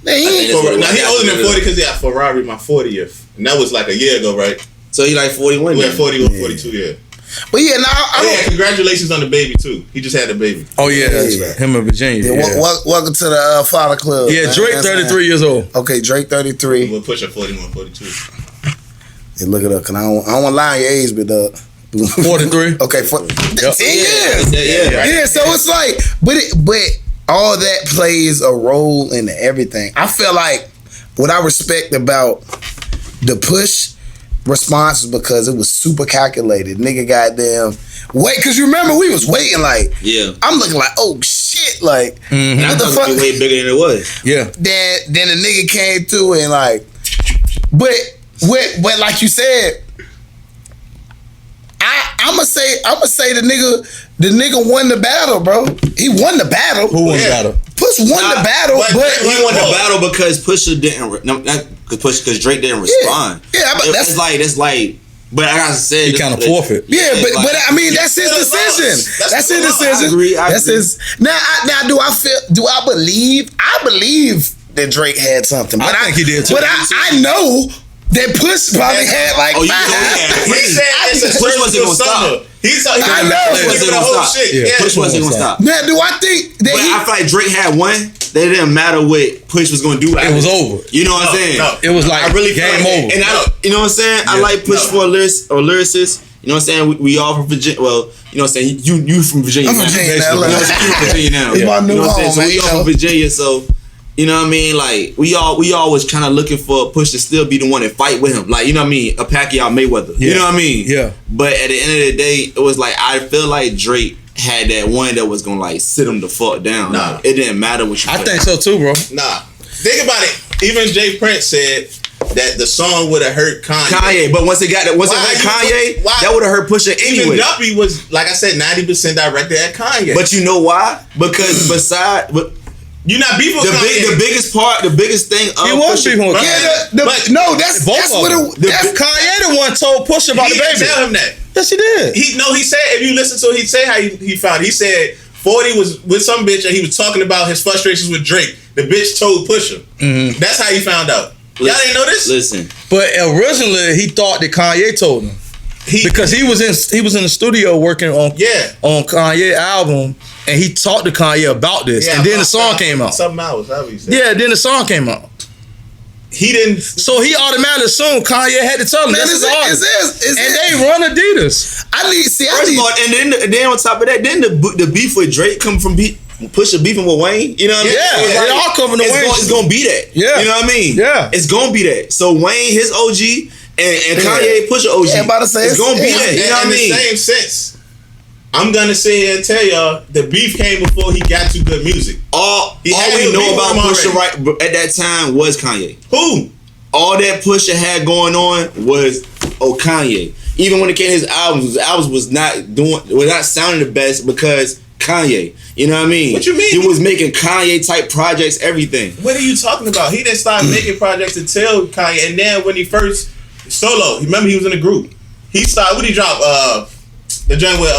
Man, he older than 40 because he had Ferrari my 40th, and that was like a year ago, right? So he like 41. We had 41, 42, yeah. But yeah, now congratulations on the baby too. He just had a baby. Oh yeah, that's right. Him in Virginia. Yeah. Welcome to the Father Club. Yeah, Drake 33 years old. Okay, Drake 33. We'll push at 41, 42. Yeah, look it up. Cause I don't want to lie on your age, but 43. Okay, 10 years. Yeah. So it's like, but all that plays a role in everything. I feel like what I respect about the Push response is because it was super calculated. Nigga goddamn wait, because you remember we was waiting like I'm looking like oh shit like what the fuck way bigger than it was. Yeah. Then the nigga came through and like but like you said, I'ma say the nigga won the battle, bro. He won the battle. Who won the battle? Push won the battle, but he won the battle because Pusha didn't. Because Drake didn't respond. Yeah, but that's like. But like I said, he kind of forfeit. Yeah, but I mean that's his decision. That's his decision. I agree. That's his. Now do I believe that Drake had something? But I think he did too. But I know that Push probably had like he five. said Push wasn't gonna stop. I know. Push wasn't gonna stop. Now do I think that I feel like Drake had one. That it didn't matter what Push was gonna do. It was over. You know what I'm saying? No. It was like I really game over. And you know what I'm saying? I like Push for a lyricist. You know what I'm saying? We all from Virginia. Well, you know what I'm saying? You from Virginia. I'm from Virginia. You know what I'm saying? You from Virginia now. It's my new home, man. So we all from Virginia. So you know what I mean? Like we all was kind of looking for Push to still be the one that fight with him. Like you know what I mean? A Pacquiao Mayweather. You know what I mean? Yeah. But at the end of the day, it was like I feel like Drake had that one that was gonna like sit him the fuck down. Nah. Like, it didn't matter what you. I think so too, bro. Nah. Think about it. Even Jay Prince said that the song would have hurt Kanye. But once it hurt Kanye, that would have hurt Pusha anyway. Even Duppy was, like I said, 90% directed at Kanye. But you know why? Because you're not beefing with Kanye. The biggest thing of he was beefing with Kanye. Kanye. That's what Kanye the one told Pusha about the baby. He didn't tell him that. Yes, he did. He said, if you listen to it, he said how he found it. He said 40 was with some bitch and he was talking about his frustrations with Drake. The bitch told Pusha. Mm-hmm. That's how he found out. Y'all didn't know this? Listen. But originally he thought that Kanye told him. Because he was in the studio working on Kanye album and he talked to Kanye about this. And then the song came out. Something else, obviously. Yeah, then the song came out. He didn't. So he automatically assumed Kanye had to tell him. This is artist. And they run Adidas. First of all, and then on top of that, then the beef with Drake come from Pusha beefing with Wayne. You know what I mean? Yeah, they all coming to Wayne. It's gonna be that. Yeah. You know what I mean? Yeah. It's gonna be that. So Wayne, his OG, and Kanye, Pusha OG. Yeah, I'm about to say it's gonna be that. You know what I mean? In the same sense, I'm gonna sit here and tell y'all the beef came before he got to good music. All we know about Pusha right at that time was Kanye. Who? All that Pusha had going on was Kanye. Even when it came to his albums was not sounding the best because Kanye. You know what I mean? What you mean? He was making Kanye type projects, everything. What are you talking about? He didn't start making projects until Kanye, and then when he first solo, remember he was in a group. He started. What did he drop? The joint with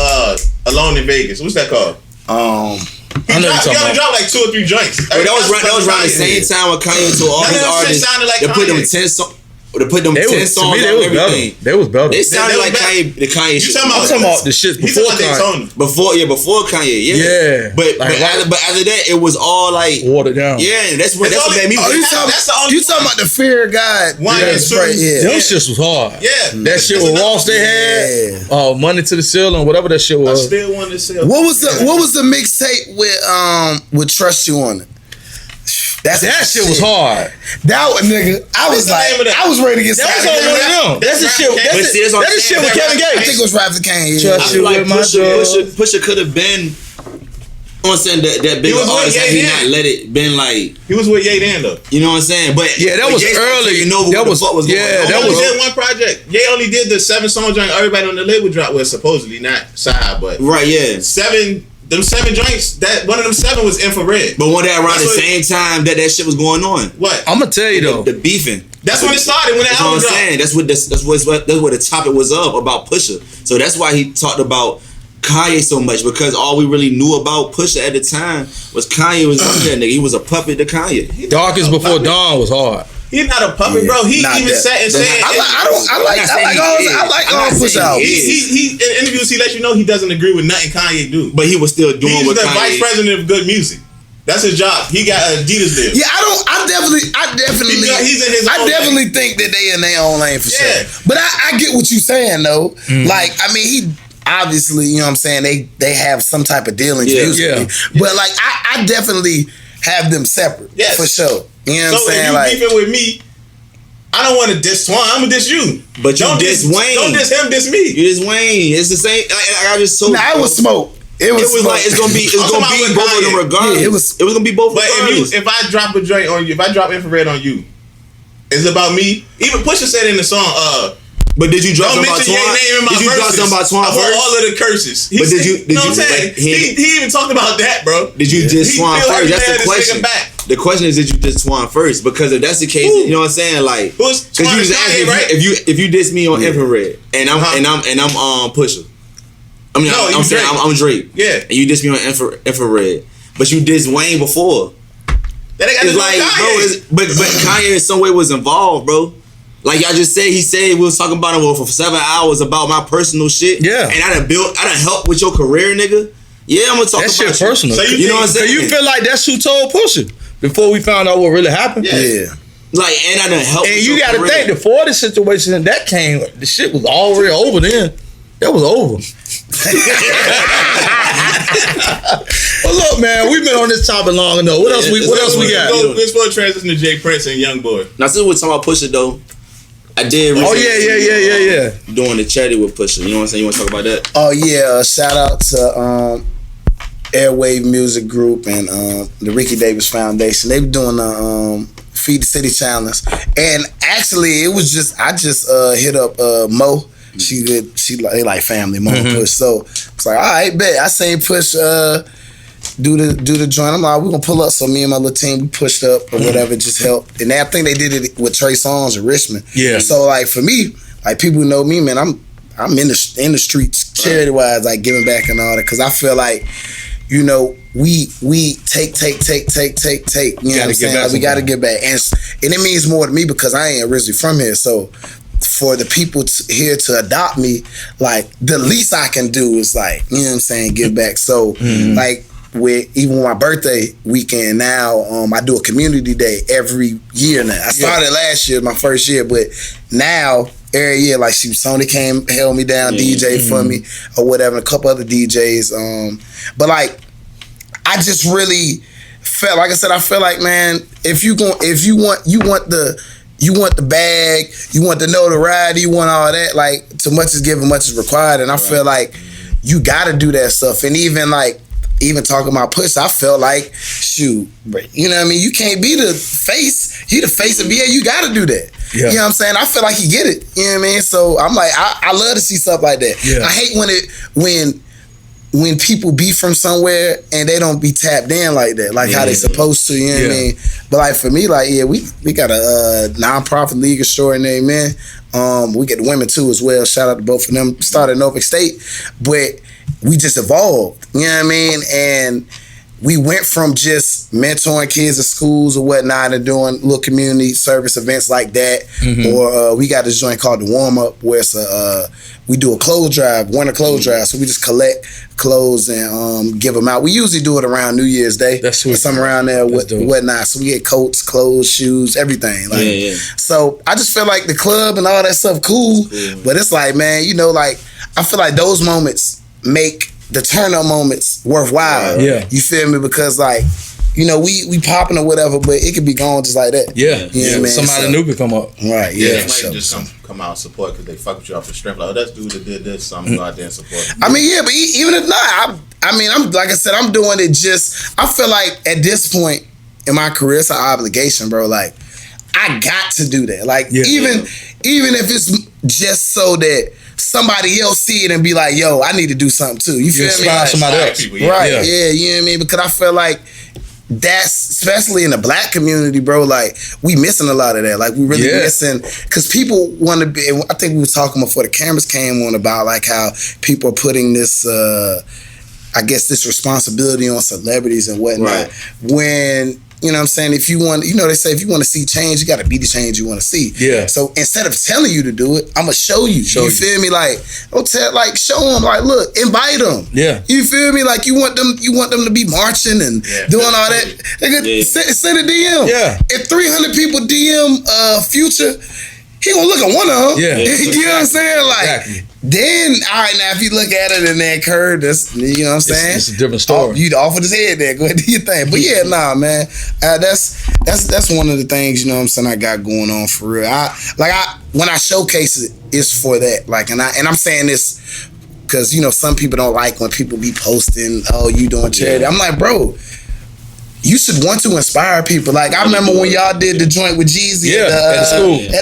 Alone in Vegas. What's that called? He only dropped like 2 or 3 joints. That was around the same time when Kanye told all his artists to put them 10 songs. To put them 10 songs on everything. They was better. They sounded like Kanye shit. I'm talking about the shit before Kanye. Before Kanye. Yeah. But after that, it was all like watered down. Yeah, that's what made me. You talking about the Fear of God? One and two. Those shits was hard. Yeah. That shit with Ross they had. Money to the Ceiling, whatever that shit was. I still want to sell. What was the mixtape with Trust You on it? That shit was hard. That was, nigga, I was ready to get started. That was on one of them. That's the shit. That's the shit with Kevin Gates. I think it was Raptor Kane. Trust you with my Pusha could have been. I'm saying that big artist had he not let it been like he was with Ye Dan though. You know what I'm saying? But yeah, that was early. That was going on. That was did one project. Ye only did the 7-song joint. Everybody on the label dropped was supposedly not side, but right. Yeah, 7. Them 7 joints, that one of them 7 was infrared. But one that around the same time that shit was going on. What? I'm gonna tell you though, the beefing. That's when it started. When the album dropped. Saying that's what the topic was of about Pusha. So that's why he talked about Kanye so much because all we really knew about Pusha at the time was Kanye was that nigga. He was a puppet to Kanye. Darkest Before Dawn was hard. He's not a puppet, bro. He even sat and said, I like all Pusha albums. He in interviews he lets you know he doesn't agree with nothing Kanye do, but he was still doing what Kanye. He's the vice president of good music. That's his job. He got Adidas there. Yeah, I definitely think that they in their own lane for sure. But I get what you're saying though. Mm-hmm. Like, I mean, he obviously, you know what I'm saying, they have some type of dealings musically. But like I definitely have them separate for sure. You know what I'm saying? So if you beefing with me, I don't want to diss Twan. I'm gonna diss you. But you diss Wayne. Don't diss him. Diss me. You diss Wayne. It's the same. I just told. Nah, it was smoke. It was like it's gonna be both of them regardless. Yeah, it was gonna be both. But if I drop a joint on you, if I drop infrared on you, it's about me. Even Pusha said in the song, But did you drop something about Twan? Did you drop something about Twan first? All of the curses. But did you? Know what I'm saying? He even talked about that, bro. Did you diss Twan first? That's the question. The question is, did you diss Twan first? Because if that's the case, you know what I'm saying, like, because you just asked me, right? If you diss me on Infrared and I'm Pusha. I'm Drake. Yeah. And you diss me on Infrared, but you diss Wayne before. That ain't got to do with Kanye. But Kanye in some way was involved, bro. Like y'all just said, he said we was talking about him for 7 hours about my personal shit. Yeah. And I done helped with your career, nigga. Yeah, I'm gonna talk about that shit personal. So you know what I'm saying? So you feel like that's who told Pusha before we found out what really happened? Yeah. Like, and I done helped. And you gotta think, before the situation that came, the shit was already over then. That was over. Well, look, man, we've been on this topic long enough. What else we got? Let's go transition to Jay Prince and Young Boy. Now, since we're talking about Pusha, though, I did. Oh yeah. Doing the chatty with Pusha. You know what I'm saying? You want to talk about that? Oh yeah. Shout out to Airwave Music Group and the Ricky Davis Foundation. They were doing the Feed the City Challenge, and actually, it was I just hit up Mo. They like family, Mo and Push. So it's like, all right, bet. I seen Push do the joint. I'm like, we're gonna pull up. So me and my little team, we pushed up or whatever, just helped. And I think they did it with Trey Songz in Richmond. Yeah. So like for me, like people who know me, man, I'm in the streets, charity wise, like giving back and all that. Cause I feel like, you know, we take. You know what I'm saying? Like, we gotta get back, and it means more to me because I ain't originally from here. So for the people here to adopt me, like the least I can do is like, you know what I'm saying, give back. So like even my birthday weekend now, I do a community day every year now. I started last year, my first year, but now every year, like Sony held me down, DJ for me or whatever, a couple other DJs. But like I just really felt, like I said, I feel like, man, if you want the bag, you want the notoriety, you want all that, like too much is given, much is required. And I feel like you gotta do that stuff. And even talking about Push, I felt like, shoot, you know what I mean? You can't be the face. You the face of VA, you gotta do that. Yeah. You know what I'm saying? I feel like he get it. You know what I mean? So I'm like, I love to see stuff like that. Yeah. I hate when people be from somewhere and they don't be tapped in like that, like how they supposed to, you know what I mean? But like for me, like, we got a nonprofit league extraordinary, man. We get the women too as well. Shout out to both of them. Started in Norfolk State, but we just evolved, you know what I mean? And we went from just mentoring kids at schools or whatnot and doing little community service events like that. Or we got this joint called The Warm Up where it's we do a clothes drive, winter clothes drive. So we just collect clothes and give them out. We usually do it around New Year's Day. That's sweet. Or something around there, whatnot. So we get coats, clothes, shoes, everything. Like, so I just feel like the club and all that stuff cool. But it's like, man, you know, like I feel like those moments make the turn up moments worthwhile. Yeah. You feel me? Because like, you know, we popping or whatever, but it could be gone just like that. Yeah. You know what I mean? Somebody new could come up. Right. Yeah. Somebody just come out and support because they fuck with you off the strength. Like, oh, that's dude that did this, so I'm go out there and support. I mean, yeah, but even if not, I'm like I said, I'm doing it just, I feel like at this point in my career, it's an obligation, bro. Like, I got to do that. Like, even if it's just so that somebody else see it and be like, yo, I need to do something too. You feel me? Like, somebody else. People, right, yeah, you know what I mean? Because I feel like that's, especially in the black community, bro, like, we missing a lot of that. Like, we really missing, because people want to be, I think we were talking before the cameras came on about, like, how people are putting this, I guess, this responsibility on celebrities and whatnot. Right. When, you know what I'm saying, if you want, you know, they say if you want to see change, you got to be the change you want to see. Yeah. So instead of telling you to do it, I'm going to show you. You feel me? Like, don't tell, like, show them, like, look, invite them. Yeah. You feel me? Like, you want them to be marching and doing all that. Send a DM. Yeah. If 300 people DM Future, he gonna look at one of them. Yeah. You know what I'm saying? Like, then, all right, now if you look at it in that curve, that's, you know what I'm saying? It's a different story. You'd off with his head there. Go ahead, do your thing. But yeah, nah, man. That's one of the things, you know what I'm saying, I got going on for real. When I showcase it, it's for that. Like, and I'm saying this because, you know, some people don't like when people be posting, oh, you doing charity. I'm like, bro, you should want to inspire people. Like I remember when y'all did the joint with Jeezy at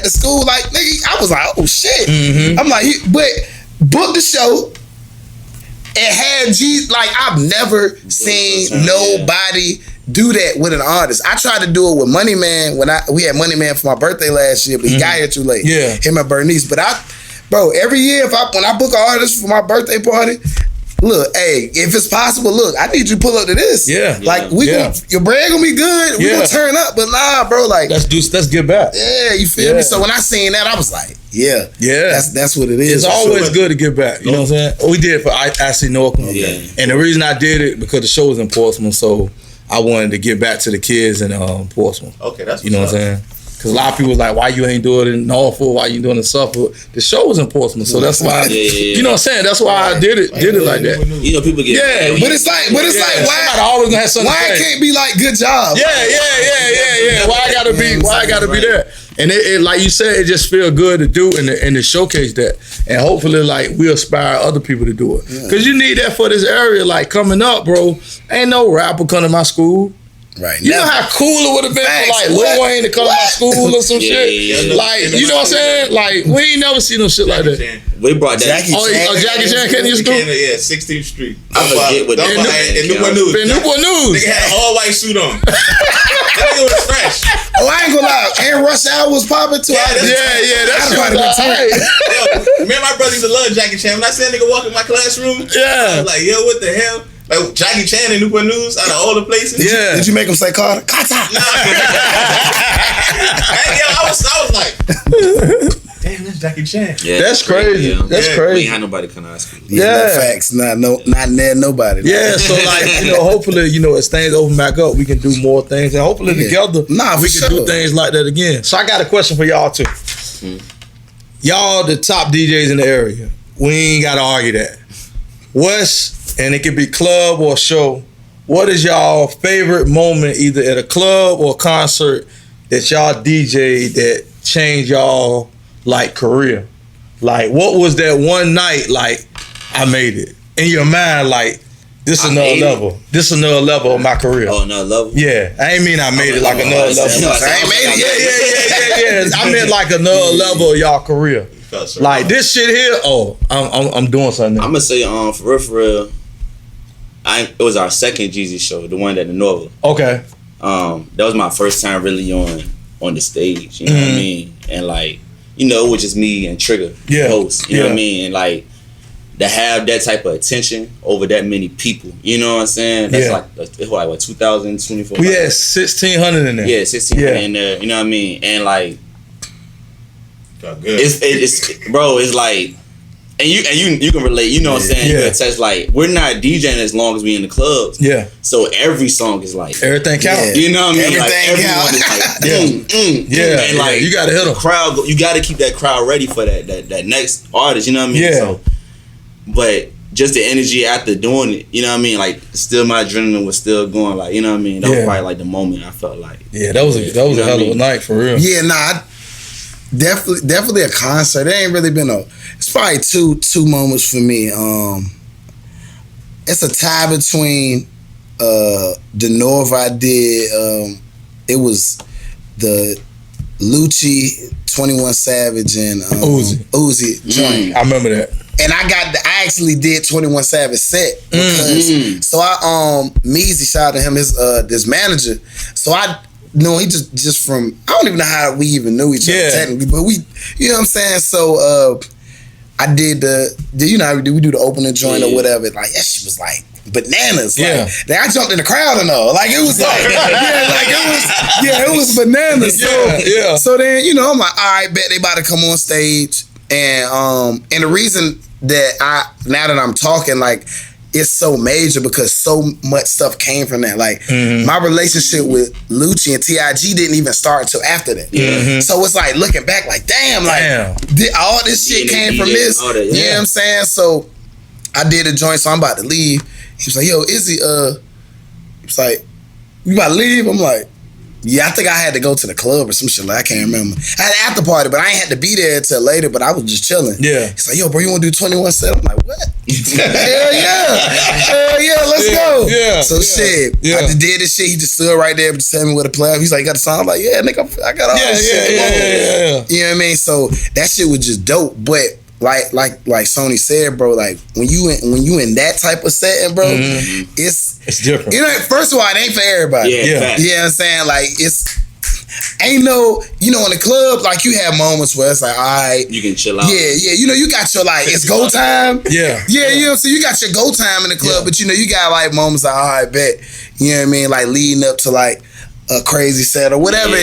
the school. Like nigga, I was like, oh shit. I'm like, but book the show and had Jeezy. Like I've never seen nobody do that with an artist. I tried to do it with Money Man when we had Money Man for my birthday last year, but he got here too late. Yeah, him and Bernice. But bro, every year when I book an artist for my birthday party. Look, hey, if it's possible, look, I need you to pull up to this. Yeah. Like, your brand gonna be good. We gonna turn up, but nah, bro, like. Let's get back. Yeah, you feel me? So when I seen that, I was like, yeah. That's what it is. It's always good to get back. You know what I'm saying? We did it for IC Norcom. Yeah. And the reason I did it, because the show was in Portsmouth, so I wanted to get back to the kids in Portsmouth. Okay, that's you know what I'm saying? Because a lot of people was like, why you ain't doing it in Norfolk? Why you doing it in Suffolk? The show was in Portsmouth, so that's why. You know what I'm saying? That's why I did it like that. You know, people get but it's like why always gonna have something. Why it can't be like good job? Yeah. Why I gotta be there? And it like you said, it just feel good to do and to showcase that, and hopefully like we inspire other people to do it. Because you need that for this area. Like coming up, bro, ain't no rapper come to my school. Right. You know how cool it would have been for like Lil Wayne to come to my school or some shit? Like, you know what I'm saying? Like, we ain't never seen no shit like that. We brought Jackie Chan. Jackie Chan came to your school? Yeah, 16th Street. I forget what that in Newport News. In Newport News. Nigga had an all-white suit on. That nigga was fresh. Oh, I ain't gonna lie. And Rush Hour was popping too. That's Me and my brother used to love Jackie Chan. When I see a nigga walk in my classroom, I was like, yo, what the hell? Like Jackie Chan in Newport News, out of all the places. Yeah. Did you make him say Carter? Carter. Nah. I was like, damn, that's Jackie Chan. Yeah, that's crazy. That's crazy. We ain't had nobody come to our school. No facts. Not nobody. Yeah, so like, hopefully, as things open back up, we can do more things, and hopefully together, we can do things like that again. So I got a question for y'all too. Y'all the top DJs in the area. We ain't gotta argue that. And it could be club or show. What is y'all favorite moment, either at a club or concert, that y'all DJ that changed y'all like career? Like, what was that one night like? I made it in your mind. Like, this is another level. This is another level of my career. Oh, another level. Yeah, I ain't mean I made it like another level. I ain't made it. Yeah. I meant like another level of y'all career. Like this shit here. Oh, I'm doing something. I'm gonna say for real. It was our second Jeezy show, the one at the Nova. Okay. That was my first time really on the stage. You know what I mean? And like, it was just me and Trigger, host. You know what I mean? And like, to have that type of attention over that many people, you know what I'm saying? That's like what 2024. We had 1,600 in there. Yeah, 1,600 in there. You know what I mean? And like, felt good. It's like. And you can relate, you know what I'm saying? You can attach, like, we're not DJing as long as we in the clubs. Yeah. So every song is like everything counts. You know what I mean? Everything like everyone is like and like you gotta hit them. Crowd, you gotta keep that crowd ready for that next artist, you know what I mean? Yeah. So, but just the energy after doing it, you know what I mean? Like still my adrenaline was still going, like, you know what I mean? That was probably like the moment I felt like. Yeah, that was a hell of a night for real. Yeah, definitely a concert. There ain't really been it's probably two moments for me. It's a tie between the Nova I did. It was the Lucci, 21 Savage, and Uzi joint. I remember that. And I actually did 21 Savage set because so I Meezy, shout out to him, his manager. So he just from, I don't even know how we even knew each other technically, but we, you know what I'm saying? So I did we do the opening joint or whatever. Like, she was like bananas. Like, I jumped in the crowd and all. Like, it was like, it was bananas. So then, I'm like, all right, bet they about to come on stage. And the reason that now that I'm talking, like, it's so major because so much stuff came from that. Like, my relationship with Lucci and TIG didn't even start until after that. So it's like looking back, like, damn, all this shit came from this. You know what I'm saying? So I did a joint, so I'm about to leave. He was like, yo, Izzy, he was like, you about to leave? I'm like, Yeah, I think I had to go to the club or some shit. Like, I can't remember. I had an after party, but I ain't had to be there until later. But I was just chilling. Yeah. He's like, yo, bro, you want to do 21 set? I'm like, what? Hell yeah, let's go. Yeah. So shit, I just did this shit. He just stood right there, just telling me what to play. He's like, you got a song? I'm like, yeah, nigga, I got all this shit. Yeah. You know what I mean? So that shit was just dope. But like Sony said, bro, like when you in that type of setting, bro, it's different. You know, first of all, it ain't for everybody. Yeah. You know what I'm saying? Like ain't no, you know, in the club, like you have moments where it's like, all right, you can chill out. Yeah. You know, you got your like, it's go time. Yeah. You know what I'm saying? You got your go time in the club, but you know, you got like moments like, all right, bet. You know what I mean? Like leading up to like a crazy set or whatever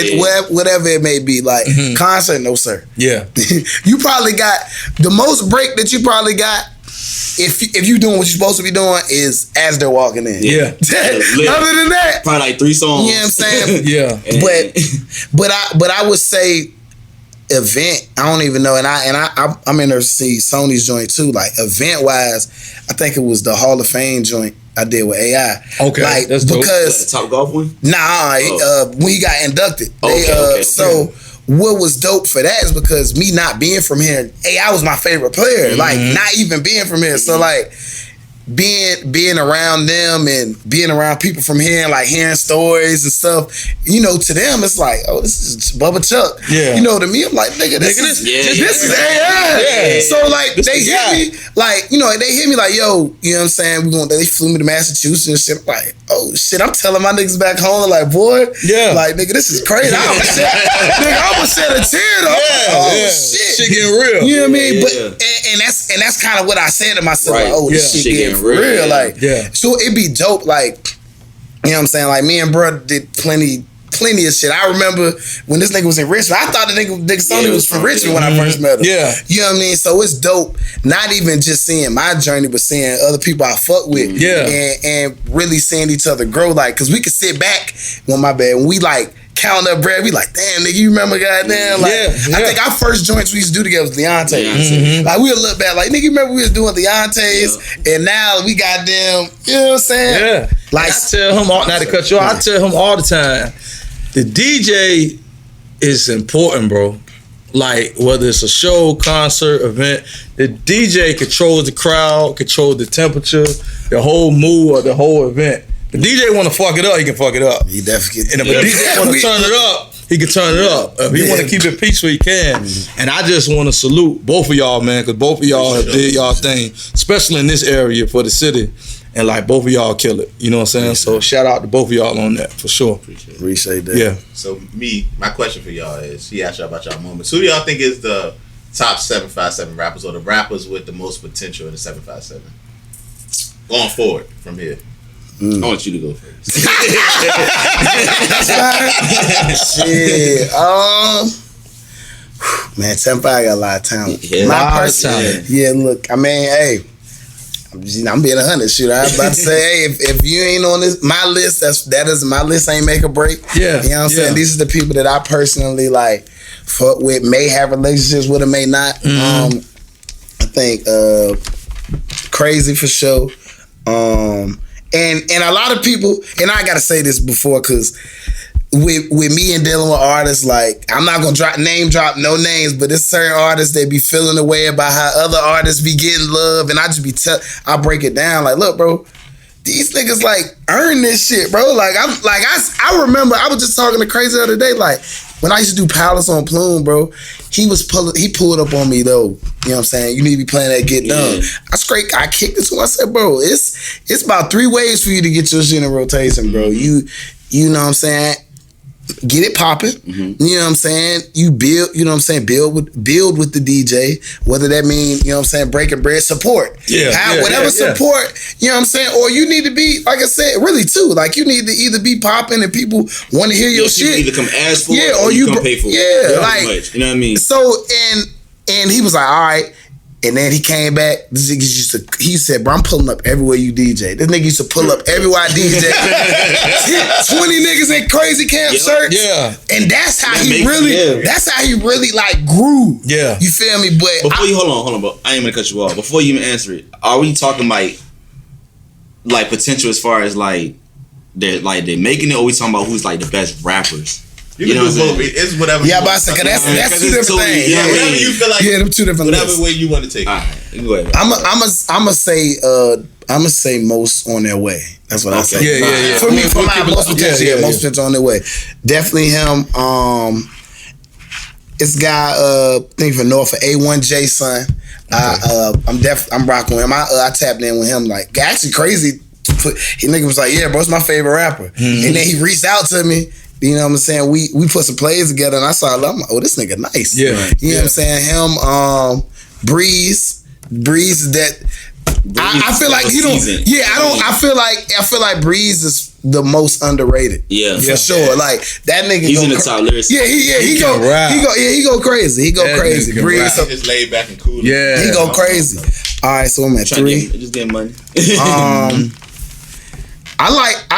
whatever it may be. Like concert, no sir. Yeah. You probably got the most break that you probably got if you doing what you're supposed to be doing is as they're walking in. Yeah. Other than that, probably like 3 songs. You know what I'm saying? Yeah. But I would say event, I don't even know, and I'm in there to see Sony's joint too. Like event wise, I think it was the Hall of Fame joint I did with AI. Okay, like that's dope. because Top Golf one? When he got inducted. Okay. So what was dope for that is because me not being from here, AI was my favorite player. Like not even being from here. So like being around them and being around people from here and like hearing stories and stuff, you know, to them it's like, oh, this is Bubba Chuck. Yeah. You know, to me, I'm like, nigga, this is AI. Yeah. So like they hit me like, you know, they hit me like, yo, you know what I'm saying? They flew me to Massachusetts and shit. I'm like, oh shit, I'm telling my niggas back home, like, boy, like nigga, this is crazy. I almost shed a tear though. Shit getting real. You know what I mean? But and that's kind of what I said to myself, like, oh, this shit getting real. Like, so it be dope, like, you know what I'm saying? Like me and bro did plenty of shit. I remember when this nigga was in Richmond, I thought the nigga Sony was from Richmond when I first met him. Yeah. You know what I mean? So it's dope, not even just seeing my journey, but seeing other people I fuck with. And really seeing each other grow. Like, cause we could sit back when we like counting up bread, we like, damn nigga, you remember goddamn? Like, I think our first joints we used to do together was Leontae. Like we would look back like, nigga, you remember we was doing Leontae's and now we goddamn, you know what I'm saying? Yeah. Like, I tell him not to cut you off, I tell him all the time, the DJ is important, bro. Like, whether it's a show, concert, event, the DJ controls the crowd, controls the temperature, the whole mood of the whole event. The DJ want to fuck it up, he can fuck it up. He definitely can. And if a DJ want to turn it up, he can turn it up. If he want to keep it peaceful, he can. And I just want to salute both of y'all, man, because both of y'all have did y'all thing, especially in this area for the city. And like both of y'all kill it. You know what I'm saying? So shout out to both of y'all on that for sure. Appreciate that. Yeah. So my question for y'all is, he asked y'all about y'all moments. Who do y'all think is the top 757 rappers or the rappers with the most potential in the 757? Going forward from here. I want you to go first. Shit. Man, 7-5 got a lot of talent. Yeah, look, I mean, hey, I'm being 100. Shoot, I was about to say, hey, if you ain't on my list, that is my list. Ain't make or break. Yeah, you know what I'm saying. These are the people that I personally like fuck with. May have relationships with, or may not. I think Crazy for sure. And a lot of people, and I gotta say this before, cause with me and dealing with artists, like, I'm not gonna name drop no names, but there's certain artists that be feeling the way about how other artists be getting love, and I just be I break it down like, look, bro, these niggas like earn this shit, bro. Like I remember I was just talking to Crazy the other day, like when I used to do Palace on Plume, bro, he pulled up on me though. You know what I'm saying? You need to be playing that Get Done. I kicked it to him. I said, bro, it's about 3 ways for you to get your shit in rotation, bro. You know what I'm saying? Get it popping. You know what I'm saying? You build, you know what I'm saying? Build with the DJ, whether that mean, you know what I'm saying, breaking bread, support. Whatever support, you know what I'm saying? Or you need to be, like I said, really too, like you need to either be popping and people want to hear your shit. Either come ask for it or you come pay for it. Yeah, like, much, you know what I mean? So, and he was like, all right. And then he came back. This nigga he said, bro, I'm pulling up everywhere you DJ. This nigga used to pull up everywhere I DJ. 20 niggas in Crazy Camp shirts. Yeah. And that's how he really like grew. Yeah. You feel me? But before you hold on, bro. I ain't gonna cut you off. Before you even answer it, are we talking like potential as far as like they're making it, or we talking about who's like the best rappers? You can do both. It's whatever. Yeah, but I said, that's two different things. Yeah, whatever you feel like. Yeah, them two different. Whatever way you want to take. All right, go ahead. I'ma say most on their way. That's what I say. Yeah. For me, most potential. Most potential on their way. Definitely him. This guy, think for North for A1J son. I'm rocking with him. I tapped in with him like actually crazy. He nigga was like, yeah, bro, it's my favorite rapper. And then he reached out to me. You know what I'm saying? We put some plays together, and I saw. I'm like, oh, this nigga nice. Yeah, you know what I'm saying? Him, Breeze that. I feel like he don't. Yeah, I don't. I feel like Breeze is the most underrated. Yeah, for sure. Like that nigga. He's in the top lyricist. Yeah, he go crazy. He go crazy. Breeze just laid back and cool. Yeah, he go crazy. All right, so I'm at 3. Just getting money. I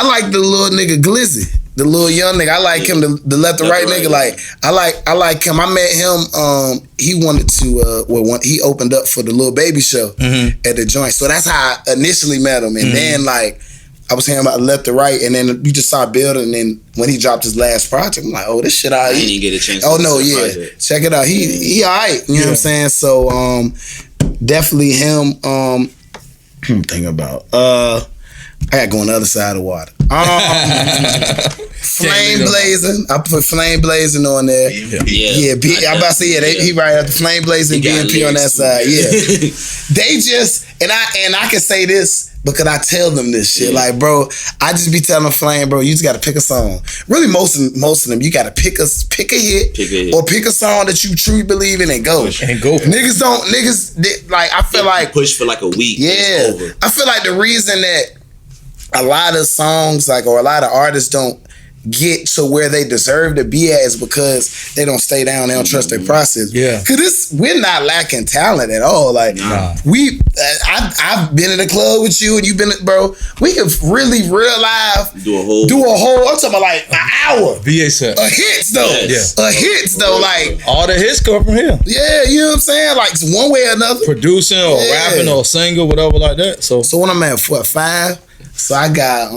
like the little nigga Glizzy. The little young nigga, I like him. The left and right nigga, like I like him. I met him. He wanted to. He opened up for the Lil Baby show at the joint. So that's how I initially met him. And then like I was hearing about left to right, and then you just saw building. And then when he dropped his last project, I'm like, oh, this shit alright. I didn't get a chance. Oh no, yeah, check it out. He alright. You know what I'm saying? So definitely him. Thinking about I gotta go on the other side of the water. Flame Blazing. I put Flame Blazing on there. Yeah. I'm about to say he right after Flame Blazing, BNP on that side. Yeah. They just and I can say this because I tell them this shit. Like, bro, I just be telling Flame, bro, you just gotta pick a song. Really, most of them, you gotta pick a hit or pick a song that you truly believe in and go. Niggas like I feel like push for like a week. Yeah. I feel like the reason that a lot of songs or a lot of artists don't get to where they deserve to be at is because they don't stay down, they don't trust their process. Yeah. Cause we're not lacking talent at all. Like I've been in a club with you and you've been, bro, we can really real live do a whole, I'm talking about like an hour. VA set. A hits though. Yeah. A hits though. Like all the hits come from him. Yeah, you know what I'm saying? Like one way or another. Producing or rapping or singing, whatever like that. So when I'm at 5. So I got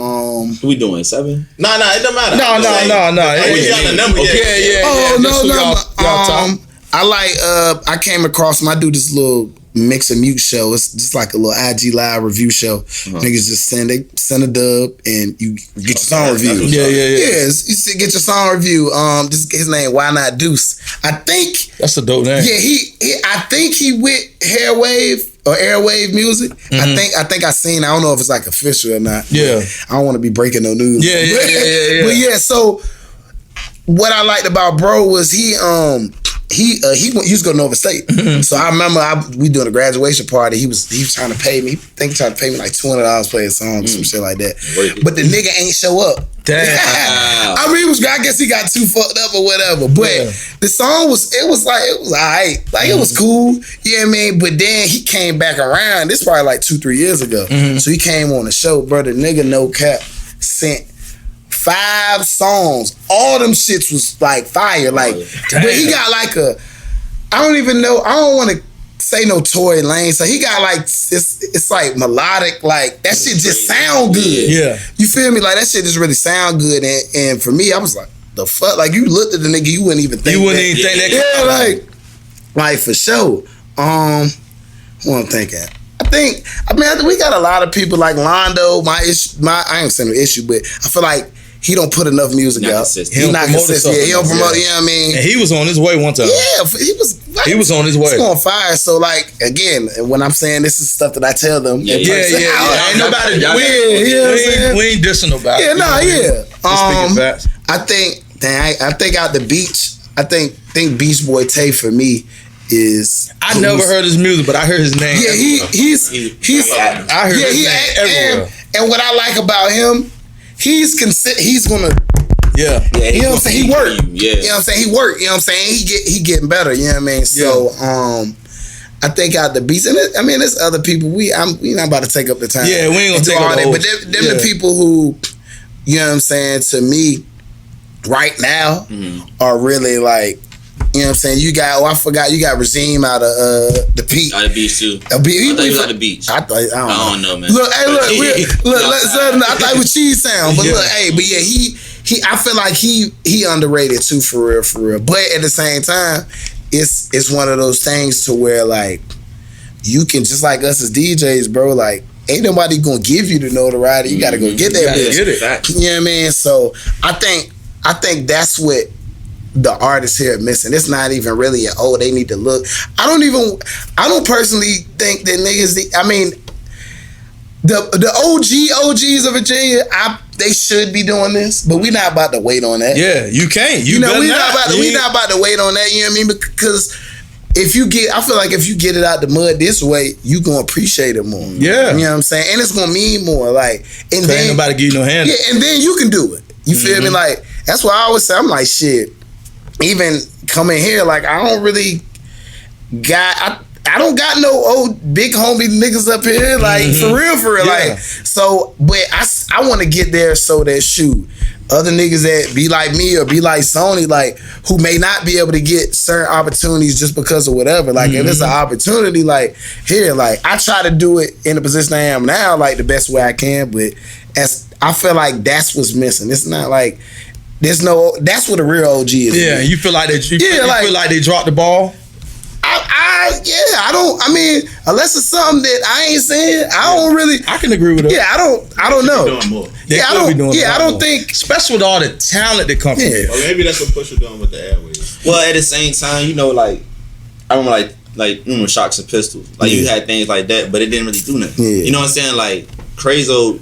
we doing 7? No, it don't matter. No. We got the number yet. Yeah. Oh no. I like I came across him. I do this little mix and mute show. It's just like a little IG live review show. Niggas just send a dub and you get your song review. Yeah. You get your song review. His name Why Not Deuce. I think that's a dope name. Yeah, I think he with Hairwave or Airwave Music. I think I seen. I don't know if it's like official or not. Yeah, I don't want to be breaking no news. Yeah. But yeah, so what I liked about bro was he used to go to Nova State. So I remember we doing a graduation party. He was trying to pay me. I think he tried to pay me like $200 to play a song or some shit like that. But the nigga ain't show up. Damn. I mean, I guess he got too fucked up or whatever. But the song was alright. Like it was cool. You know what I mean? But then he came back around. This probably like 2-3 years ago. So he came on the show, bro. The nigga no cap sent 5 songs. All them shits was like fire. Like, but he got like I don't even know. I don't want to say no Tory Lane. So he got like it's like melodic. Like that shit just sound good. Yeah, you feel me? Like that shit just really sound good. And for me, I was like, the fuck. Like you looked at the nigga, you wouldn't even think. You wouldn't even think that. Yeah, like for sure. What I'm thinking. I mean, we got a lot of people like Londo. I ain't saying no issue, but I feel like he don't put enough music out. He's not consistent. Yeah, he don't promote. You know what I mean? And he was on his way one time. Yeah, he was on his way. He's on fire. So like again, when I'm saying this is stuff that I tell them. Yeah. Ain't nobody. We ain't dissing nobody. Yeah, yeah. Speaking facts. I think out the beach. I think Beach Boy Tay for me is. I never heard his music, but I heard his name. Yeah, he's. I heard his name everywhere. And what I like about him. He's gonna. Yeah. You know what I'm saying? He work. Yeah. You know what I'm saying? He work. You know what I'm saying? He getting better. You know what I mean? So I think out the beats, and there's other people. We not about to take up the time. Yeah, we ain't gonna take all that. But them the people who, you know what I'm saying? To me, right now, are really like You know what I'm saying? You got, I forgot, you got Regime out of the Peak. Out of the beach too. I thought he was out the beach. I don't know, man. Look, hey, look, I thought it was Cheese Sound, but look, hey, but yeah, he, I feel like he underrated too, for real. But at the same time, it's one of those things to where like you can, just like us as DJs, bro, like ain't nobody gonna give you the notoriety. You gotta go get that bitch. You know what I mean? So I think that's what the artists here are missing. It's not even really they need to look. I don't personally think that niggas, I mean, the OGs of Virginia, they should be doing this, but we not about to wait on that. Yeah, you can't. We not about to wait on that, you know what I mean? Because I feel like if you get it out the mud this way, you gonna appreciate it more. Yeah. You know what I'm saying? And it's gonna mean more. Like, and then ain't nobody give you no hand. Yeah, and then you can do it. You feel me? Like, that's why I always say, I'm like, shit, even coming here, like, I don't really I don't got no old big homie niggas up here, like, for real. Yeah. Like, so, but I want to get there so that, shoot, other niggas that be like me or be like Sony, like, who may not be able to get certain opportunities just because of whatever. Like, if it's an opportunity, like, here, like, I try to do it in the position I am now, like, the best way I can, but I feel like that's what's missing. It's not like, that's what a real OG is. Yeah, you feel like you feel like they dropped the ball? I mean, unless it's something that I ain't saying, I don't really. I can agree with that. Yeah, I don't know. Doing more. I don't think, especially with all the talent that comes from it. Or maybe that's what Pusha doing with the Airways. Well, at the same time, you know, like, I remember like Shocks and Pistols. Like, you had things like that, but it didn't really do nothing. Yeah. You know what I'm saying? Like, Crazo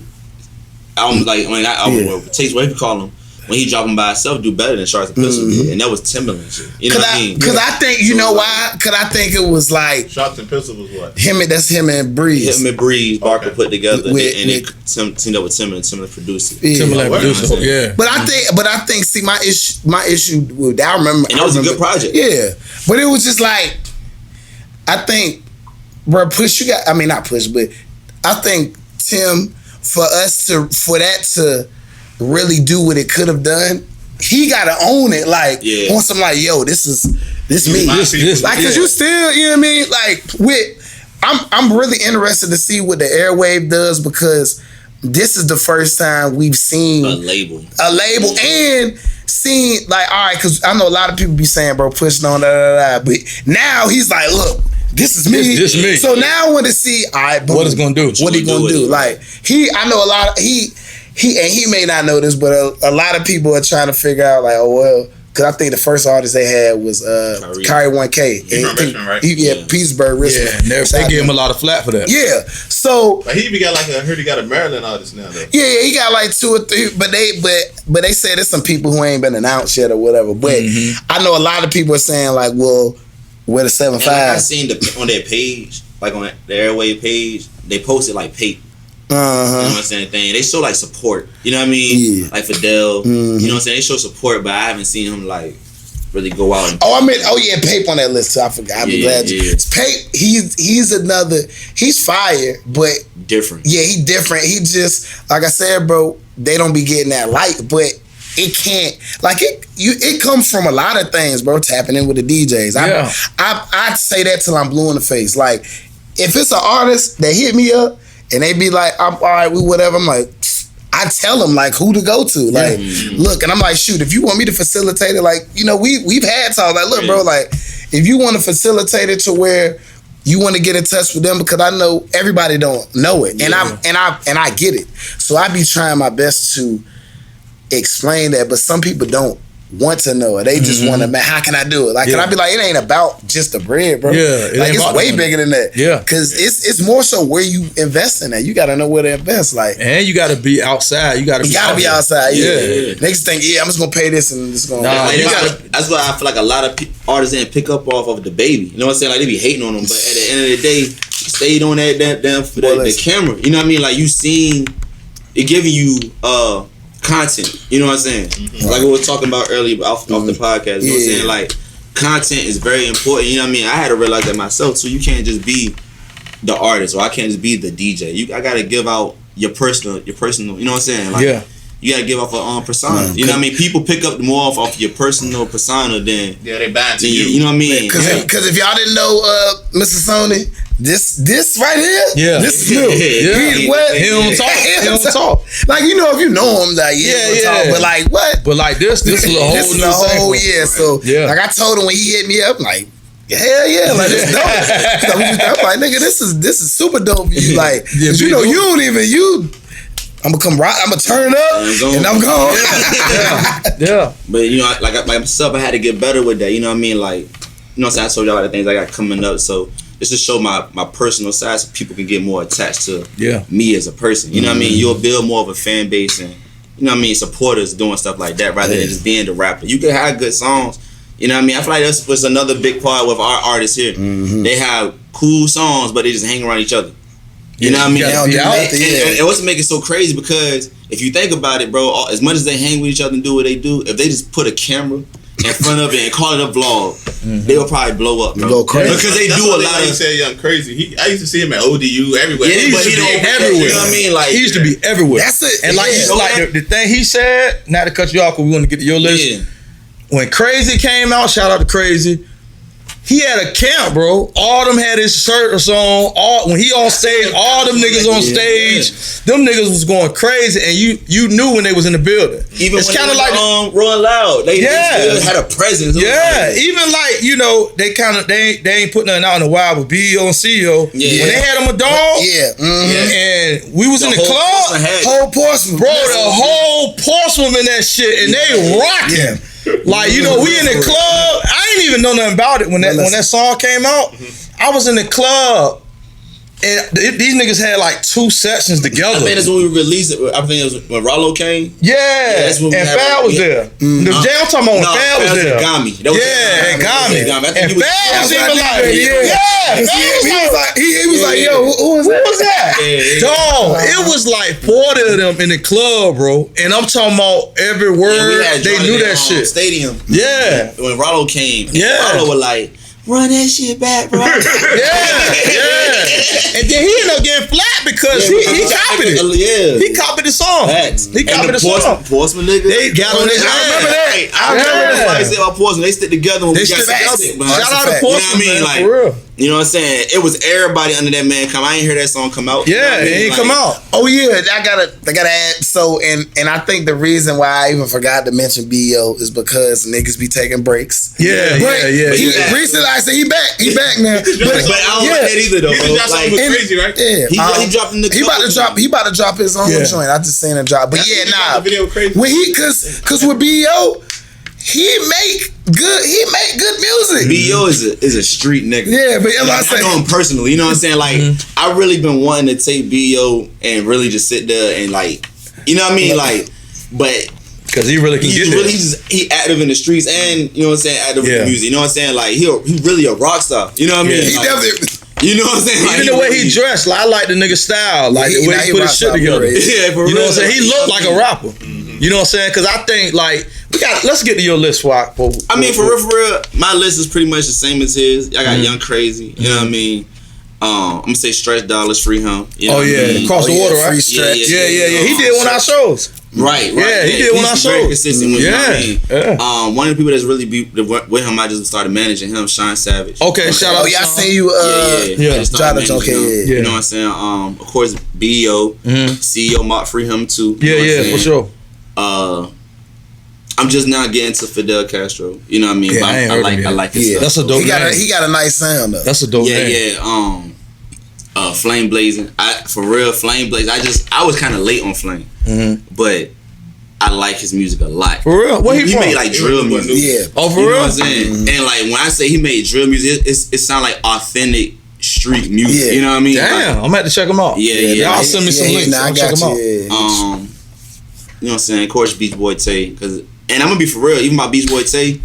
album, like, I mean, that album, Taste, whatever you call him, when he dropped them by himself, do better than Sharks and Pistols did, and that was Timberland shit. You know what I mean? Because I think, you know why? Because I think it was like Sharks and Pistols was what? That's him and Breeze. Him and Breeze, Barker put together, and they teamed up with Timberland. Timberland produced it. Yeah. Timberland produced it. Yeah. But I think, see, my issue with that, I remember, and that was a good project. Yeah, but it was just like, I think, bro, not Push, but I think Tim, for that to really do what it could have done, he gotta own it. Like, on some like, yo, this me. Like, cause you still, you know what I mean? Like, I'm really interested to see what the Airwave does, because this is the first time we've seen a label and seen, like, all right, cause I know a lot of people be saying, bro, pushing on but now he's like, look, this is me. This me. So now I want to see, all right, boom, what it's gonna do. What he gonna do? Like, I know a lot of, he may not know this, but a lot of people are trying to figure out, like, oh, well, because I think the first artist they had was Kyrie 1K. He's from Richmond, right? Pittsburgh, Richmond. Yeah, they gave him a lot of flack for that. Yeah, so. But he even got, like, I heard he got a Maryland artist now, though. Yeah, he got like 2 or 3, but they said there's some people who ain't been announced yet or whatever. But I know a lot of people are saying, like, well, where the 7.5? I seen on their page, like on the Airway page, they posted like Pate. You know what I'm saying? They show like support. You know what I mean? Yeah. Like Fidel. You know what I'm saying? They show support, but I haven't seen him like really go out. And Pape on that list too. I forgot. I'm glad you. Pape, he's fire, but different. Yeah, he different. He just, like I said, bro, they don't be getting that light, but it can't, like, it comes from a lot of things, bro, tapping in with the DJs. I say that till I'm blue in the face. Like, if it's an artist that hit me up and they be like, I'm all right, we whatever, I'm like, I tell them, like, who to go to. Like, look, and I'm like, shoot, if you want me to facilitate it, like, you know, we've had talk, like, look, bro, like, if you want to facilitate it to where you want to get in touch with them, because I know everybody don't know it, and I get it. So I be trying my best to explain that, but some people don't want to know it. They just want to, man, how can I do it? Like, can I be like, it ain't about just the bread, bro. Yeah, like, it's way bigger than that. Yeah, because it's more so where you invest in that. You got to know where to invest. Like, and you got to be outside. You got to be outside. Yeah. Niggas think, I'm just gonna pay this and it's gonna. That's why I feel like a lot of artists didn't pick up off of the baby. You know what I'm saying? Like, they be hating on them, but at the end of the day, stayed on that damn for the camera. You know what I mean? Like, you seen it giving you content, you know what I'm saying? Like we were talking about earlier off the podcast, you know what I'm saying? Like, content is very important, you know what I mean? I had to realize that myself, so you can't just be the artist, or I can't just be the DJ. I gotta give out your personal, you know what I'm saying? Like, you gotta give off a persona. You know what I mean? People pick up more off your personal persona than they buy into you. You know what I mean? Because if y'all didn't know Mr. Sony, this right here, this is new. He don't talk. Like, you know, if you know him, like, talk, but like, what? But like this is a whole this is new a whole, thing. So, like I told him when he hit me up, like, hell yeah, like, it's dope. So I'm like, nigga, this is super dope. You like, cause you know, you don't even, I'm gonna come right, I'm gonna turn up, and I'm going. Yeah. But, you know, like myself, I had to get better with that. You know what I mean? Like, you know what I'm saying? I told y'all the things I got coming up, so just to show my personal side so people can get more attached to me as a person. You know what I mean? You'll build more of a fan base and, you know what I mean, supporters doing stuff like that rather than just being the rapper. You can have good songs. You know what I mean? I feel like that's was another big part with our artists here. They have cool songs, but they just hang around each other. You know what I mean? And what's make it so crazy, because if you think about it, bro, as much as they hang with each other and do what they do, if they just put a camera in front of it and call it a vlog, they will probably blow up, bro. Go crazy. Because they do a lot of. He said Young Crazy. I used to see him at ODU everywhere. Yeah, he used to be everywhere. You know what I mean? Like, he used to be everywhere. That's it. And like the thing he said, not to cut you off, because we want to get to your list. When Crazy came out, shout out to Crazy. He had a camp, bro. All them had his shirt on. When he on stage, all them niggas on stage, them niggas was going crazy, and you knew when they was in the building. Even it's kind of like Rolling Loud. They still had a presence. Yeah, even like, you know, they ain't putting nothing out in a while, but BEO and CEO, when they had them a dog, and we was in the club, whole porcelain, bro, the whole porcelain in that shit, and they rocking. Like, you know, we in the club. I ain't even know nothing about it when that song came out. I was in the club, and these niggas had like 2 sessions together. I think that's when we released it. I think it was when Rollo came. Yeah, and Fab was there. The jam talking about when Fab was there. And Gami. And Gami. And Fab was even like, he was like, yo, who was that? Dog, it was like 40 of them in the club, bro. And I'm talking about every word. They knew that shit. Stadium. Yeah. When Rollo came. Yeah. Rollo was like, run that shit back, bro. And then he ended up getting flat because he copied it. He copied the song. He copied the song. Portsmouth niggas. They got on his ass. I remember that. I remember what I said about Portsmouth. They stick together when we got sick. Shout out to Portsmouth, man, like, for real. You know what I'm saying? It was everybody under that man come. I ain't hear that song come out. Yeah, it ain't come out. Oh yeah, I gotta add. So and I think the reason why I even forgot to mention BO is because niggas be taking breaks. Yeah. Recently I said he back now. But I don't like that either though. He dropped something with Crazy, right? Yeah, he dropped in the. He about to drop his own joint. I just seen him drop. But The video Crazy. when cause with BO. He make good music. B.O. is a street nigga. Yeah, but I know him personally. You know what I'm saying? Like, I really been wanting to take B.O. and really just sit there and like, you know what I mean? Like, but because he really can get it. He active in the streets and, you know what I'm saying, active with the music. You know what I'm saying? Like, he really a rock star. You know what I mean? He like, definitely. You know what I'm saying? Even the way he dressed, like, I like the nigga style, like the way he put his shit together. Yeah, for real. You know what I'm saying? He looked like a rapper. You know what I'm saying? Because I think like let's get to your list, Swat. For real, my list is pretty much the same as his. I got Young Crazy. You know what I mean? I'm gonna say Stretch Dollars, Free Him. You know Across the water, right? Free Stretch. Yeah. He did one of our shows. Right. Yeah, he did one of our shows. Very consistent with him. One of the people that's really with him, I just started managing him, Sean Savage. Okay, shout out. Oh yeah, I seen you. You know what I'm saying? Of course, BEO, CEO Mark Free Him too. For sure. I'm just not getting to Fidel Castro. You know what I mean? Yeah, I like his stuff. That's a dope name. He got a nice sound though. That's a dope name. Flame Blazing. Flame Blazing. I was kind of late on Flame, but I like his music a lot. For real? Where he from? made like drill music. Yeah. Oh, for real? You know what I'm saying? And like when I say he made drill music, it sound like authentic street music. Yeah. You know what I mean? Damn, I'm gonna have to check him out. Y'all send me some links. I'll check him out. You know what I'm saying? Of course, Beach Boy Tay. And I'm gonna be for real. Even my Beach Boy Tay,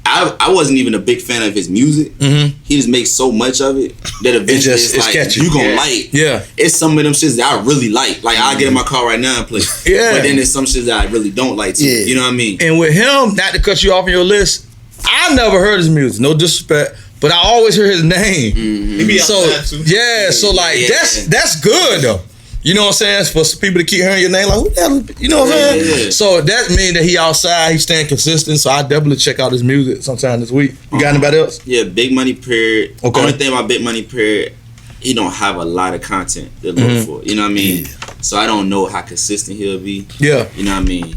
I wasn't even a big fan of his music. He just makes so much of it that eventually it's like catchy. You gonna like. Yeah. It's some of them shits that I really like. Like I'll get in my car right now and play. But then there's some shits that I really don't like too. You know what I mean? And with him, not to cut you off on your list, I never heard his music. No disrespect. But I always hear his name. He be outside too. So like that's good though. You know what I'm saying? For people to keep hearing your name, like, who the hell, you know what I'm saying? Yeah. So that means that he outside, he's staying consistent. So I definitely check out his music sometime this week. You got anybody else? Yeah, Big Money Period. Okay. Only thing about Big Money Period, he don't have a lot of content to look for. You know what I mean? So I don't know how consistent he'll be. Yeah. You know what I mean?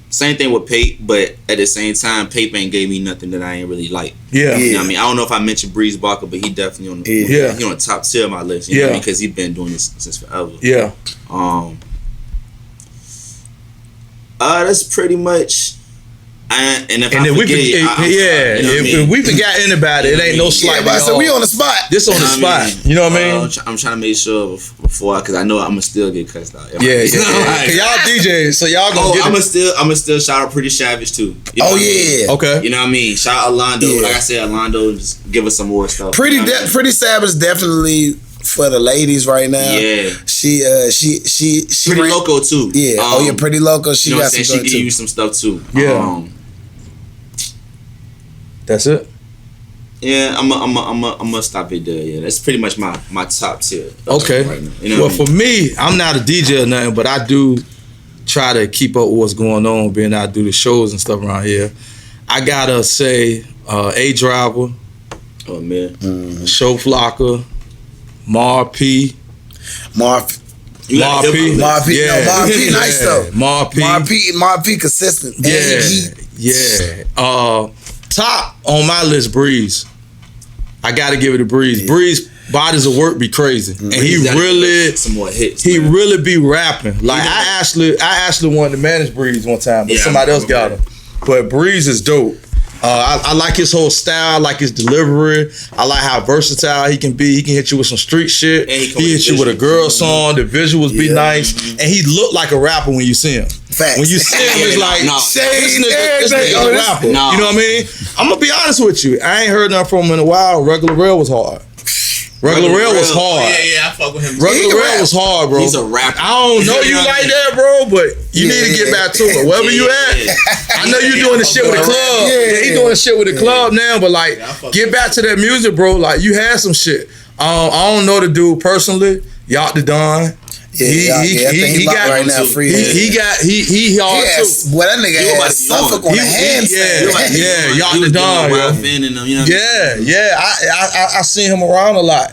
Same thing with Pape, but at the same time, Pape ain't gave me nothing that I ain't really like. Yeah. You know what I mean? I don't know if I mentioned Breeze Barker, but he definitely on the he on the top tier of my list. You know what I mean? Because he's been doing this since forever. Yeah. That's pretty much. If we forgot anybody, it ain't no slight. Yeah, so we on the spot. This on the spot. You know what I mean? I'm trying to make sure before, because I know I'm gonna still get cussed out. Yeah. Cause y'all DJs, so y'all gonna get. I'm still shout out Pretty Savage too. You know Okay. You know what I mean? Shout out Orlando. Yeah. Like I said, Orlando, just give us some more stuff. Pretty Savage definitely for the ladies right now. Yeah. She Pretty Loco too. Yeah. Pretty Loco. She you know got some she good give too. you some stuff too. Yeah. That's it. Yeah, I'm gonna stop it there. Yeah, that's pretty much my top tier. Okay. Right now. You know for me, I'm not a DJ or nothing, but I do try to keep up with what's going on, being out do the shows and stuff around here. I gotta say, A Driver. Oh man. Show Flocker, Mar P. Mar P. Yeah. Mar P nice though. Mar P consistent. Yeah. Top on my list, Breeze. I gotta give it a Breeze. Yeah. Breeze bodies of work be crazy, and he really some more hits. He really be rapping. Like I actually wanted to manage Breeze one time, but somebody else got him. But Breeze is dope. I like his whole style, I like his delivery. I like how versatile he can be. He can hit you with some street shit. He hit you with a girl song. The visuals be nice, and he look like a rapper when you see him. Facts. When you see him, it's like this nigga a rapper. You know what I mean? I'm gonna be honest with you. I ain't heard nothing from him in a while. Regular Rail was hard. Regular Rail was hard. Yeah, I fuck with him. Regular Rail was hard, bro. He's a rapper. I don't know you like that, bro, but you need to get back to it. Wherever you at. I know you doing the shit with the club. Yeah, he doing the shit with the club now, but like, get back to that music, bro. Like, you had some shit. I don't know the dude personally. Yacht the Don. He got right now free. He hard too. Boy, that nigga had Suffolk on the handstand. Yacht the Don, I seen him around a lot.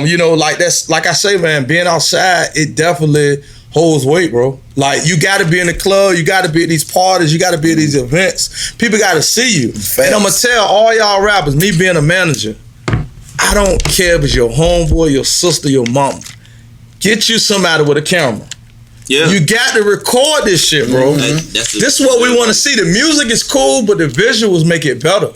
You know, like that's like I say, man, being outside, it definitely holds weight, bro. Like, you gotta be in the club, you gotta be at these parties, you gotta be at these events. People gotta see you. And I'm gonna tell all y'all rappers, me being a manager, I don't care if it's your homeboy, your sister, your mama. Get you somebody with a camera. Yeah. You got to record this shit, bro. This is what we want to see. The music is cool, but the visuals make it better.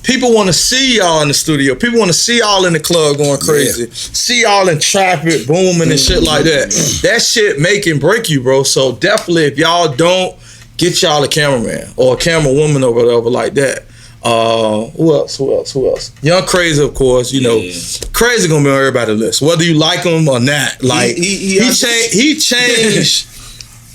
People want to see y'all in the studio. People want to see y'all in the club going crazy. See y'all in traffic booming and shit like that. That shit make and break you, bro. So definitely, if y'all don't, get y'all a cameraman or a camera woman or whatever like that. Who else? Young Crazy, of course. You know, Crazy gonna be on everybody's list, whether you like him or not. Like he changed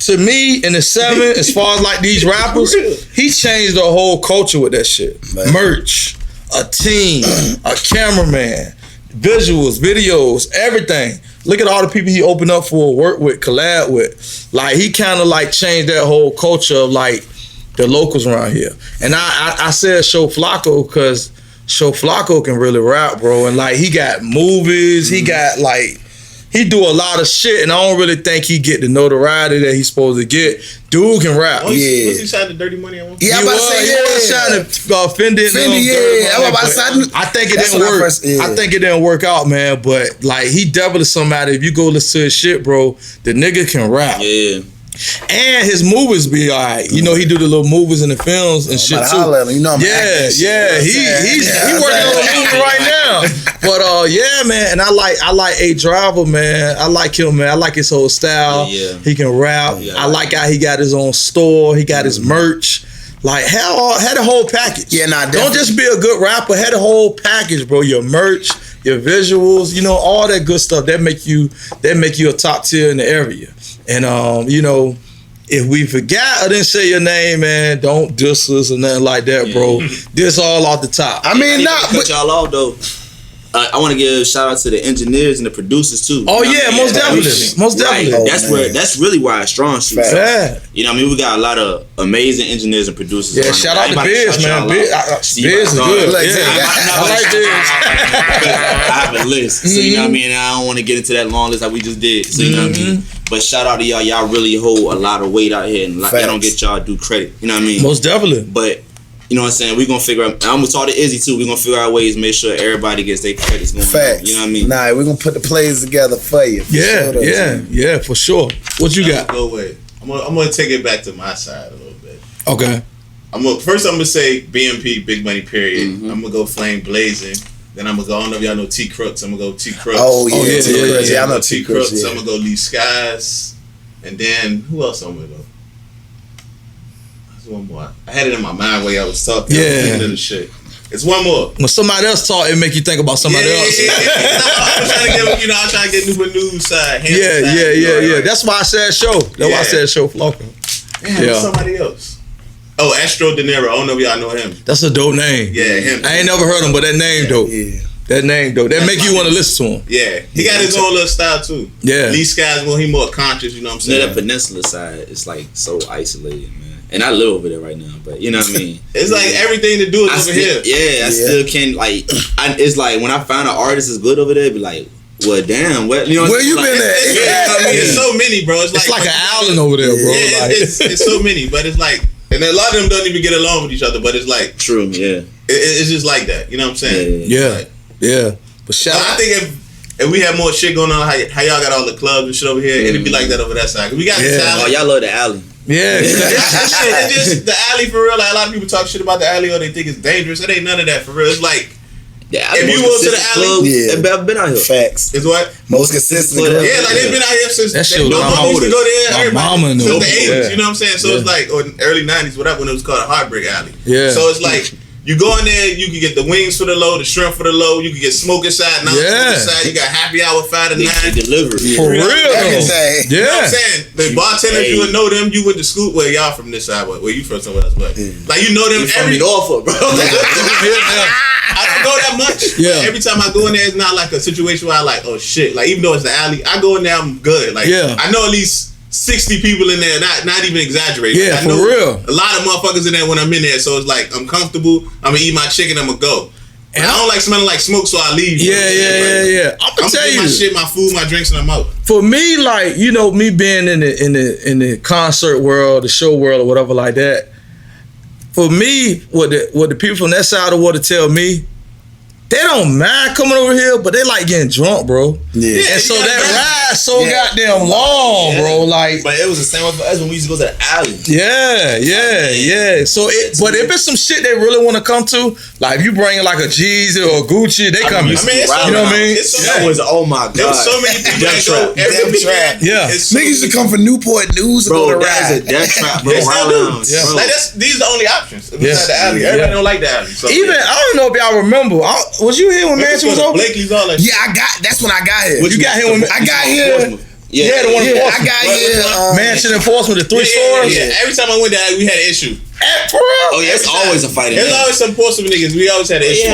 to me in the 7 as far as like these rappers. He changed the whole culture with that shit. Merch, a team, a cameraman, visuals, videos, everything. Look at all the people he opened up for, work with, collab with. Like, he kind of like changed that whole culture of like the locals around here. And I said Show Flacco because Show Flacco can really rap, bro. And like, he got movies, he got like, he do a lot of shit, and I don't really think he get the notoriety that he's supposed to get. Dude can rap. Was he shining Dirty Money on one? Yeah, he was shining Fendi. I think it didn't work. I think it didn't work out, man. But like, he definitely somebody. If you go listen to his shit, bro, the nigga can rap. Yeah. And his movies be alright. You know, he do the little movies and the films and shit too. You know, He working on a movie right now. But yeah, man, and I like A Driver, man. I like him, man. I like his whole style. He can rap. I like how he got his own store. He got his merch. Like, had a whole package. Don't just be a good rapper. Had a whole package, bro. Your merch, your visuals, you know, all that good stuff. That make you a top tier in the area. And you know, if we forgot or didn't say your name, man, don't diss us or nothing like that, bro. This all off the top. I mean, cut y'all off though. I want to give a shout out to the engineers and the producers too. Oh yeah, most definitely. Right. That's really why it's strong suit. Yeah. You know what I mean? We got a lot of amazing engineers and producers. Yeah, shout out to Biz, man. Biz is good. I like Biz. I have a list, so you know what I mean. I don't want to get into that long list like we just did. So you know what I mean. But shout out to y'all. Y'all really hold a lot of weight out here, and y'all don't get y'all due credit. You know what I mean? Most definitely. But you know what I'm saying? We're going to figure out, I'm going to talk to Izzy too. We're going to figure out ways to make sure everybody gets their credits going. Facts. You know what I mean? Nah, we're going to put the plays together for you. Yeah, for sure. What you got? Go away. I'm going to take it back to my side a little bit. Okay. First I'm going to say BMP, Big Money, period. I'm going to go Flame Blazing. Then I'm going to go, I don't know if y'all know T Crooks. I'm going to go T Crooks. Oh, yeah. T Crooks. Yeah, I know T Crooks. I'm going to go Lee Skies. And then, who else I'm going to go? One more. I had it in my mind while y'all was talking. I was thinking of the shit. It's one more. When somebody else talk, it make you think about somebody else. I'm trying to get new side. Yeah. That's why I said show. That's why I said show Flocka. Yeah. Somebody else. Oh, Astro De Niro. I don't know if y'all know him. That's a dope name. Yeah, him. I ain't never heard him, but that name dope. Yeah. That name dope. That make you want to listen to him. Yeah. He got his own little style too. Yeah. Lee Skies, he more conscious, you know what I'm saying? That peninsula side is like so isolated, man. And I live over there right now, but you know what I mean? It's like everything to do is over here. Yeah, I still can't, like, it's like when I find an artist is good over there, be like, well, damn, what, you know, where you been at? It's so many, bro. It's like an island over there, bro. Yeah, it's so many, but it's like, and a lot of them don't even get along with each other, but it's like, true, yeah. It's just like that, you know what I'm saying? Yeah. But I think if we had more shit going on, how y'all got all the clubs and shit over here, it'd be like that over that side. We got this alley. Oh, y'all love the alley. Yeah. It's just the alley for real. Like a lot of people talk shit about the alley or they think it's dangerous. It ain't none of that for real. It's like, if you go to the alley, they've been out here. Facts. It's what? Most consistent. Yeah, like they've been out here since that shit was used to go there. Since the 80s, you know what I'm saying? So it's like, or early 90s, whatever, when it was called a Heartbreak Alley. Yeah. So it's like, you go in there, you can get the wings for the low, the shrimp for the low. You can get smoke inside, non-smoke inside. You got happy hour 5 to 9. Delivery. For real. Everything. You know what I'm saying? The bartenders, you would know them. You went to school. Well, y'all from this side. Where you from somewhere else? But like you know them from Norfolk, bro. I don't go that much. Yeah. Every time I go in there, it's not like a situation where I like, oh shit. Like even though it's the alley, I go in there, I'm good. Like I know at least 60 people in there, not even exaggerating. Yeah, I know for real. A lot of motherfuckers in there when I'm in there, so it's like I'm comfortable. I'm gonna eat my chicken. I'm gonna go. And I don't like smelling like smoke, so I leave. Yeah. I'm gonna tell you, my shit, my food, my drinks, and I'm out. For me, like me being in the concert world, the show world, or whatever like that. For me, what the people from that side of the water tell me, they don't mind coming over here, but they like getting drunk, bro. Yeah. And so that ride so goddamn long, bro. Like, but it was the same way for us when we used to go to the alley. Yeah. So but if it's some shit they really want to come to, like if you bring like a Jeezy or a Gucci, they come. You know what I mean? Oh my god. There was so many people that go every weekend. Yeah. Niggas used to come from Newport News to go to ride. That trap, bro. Like these are the only options inside the alley. Everybody don't like the alley. Even I don't know if y'all remember. Was you here when Mansion was open? Blakely's, all that. Yeah, that's when I got here. You got here when I got here. Yeah, the one I got here. Mansion Enforcement, the 3 stores. Yeah, every time I went there, we had an issue. For real? Oh yeah, it's always a fight. There's always some Portsmouth niggas. We always had an issue.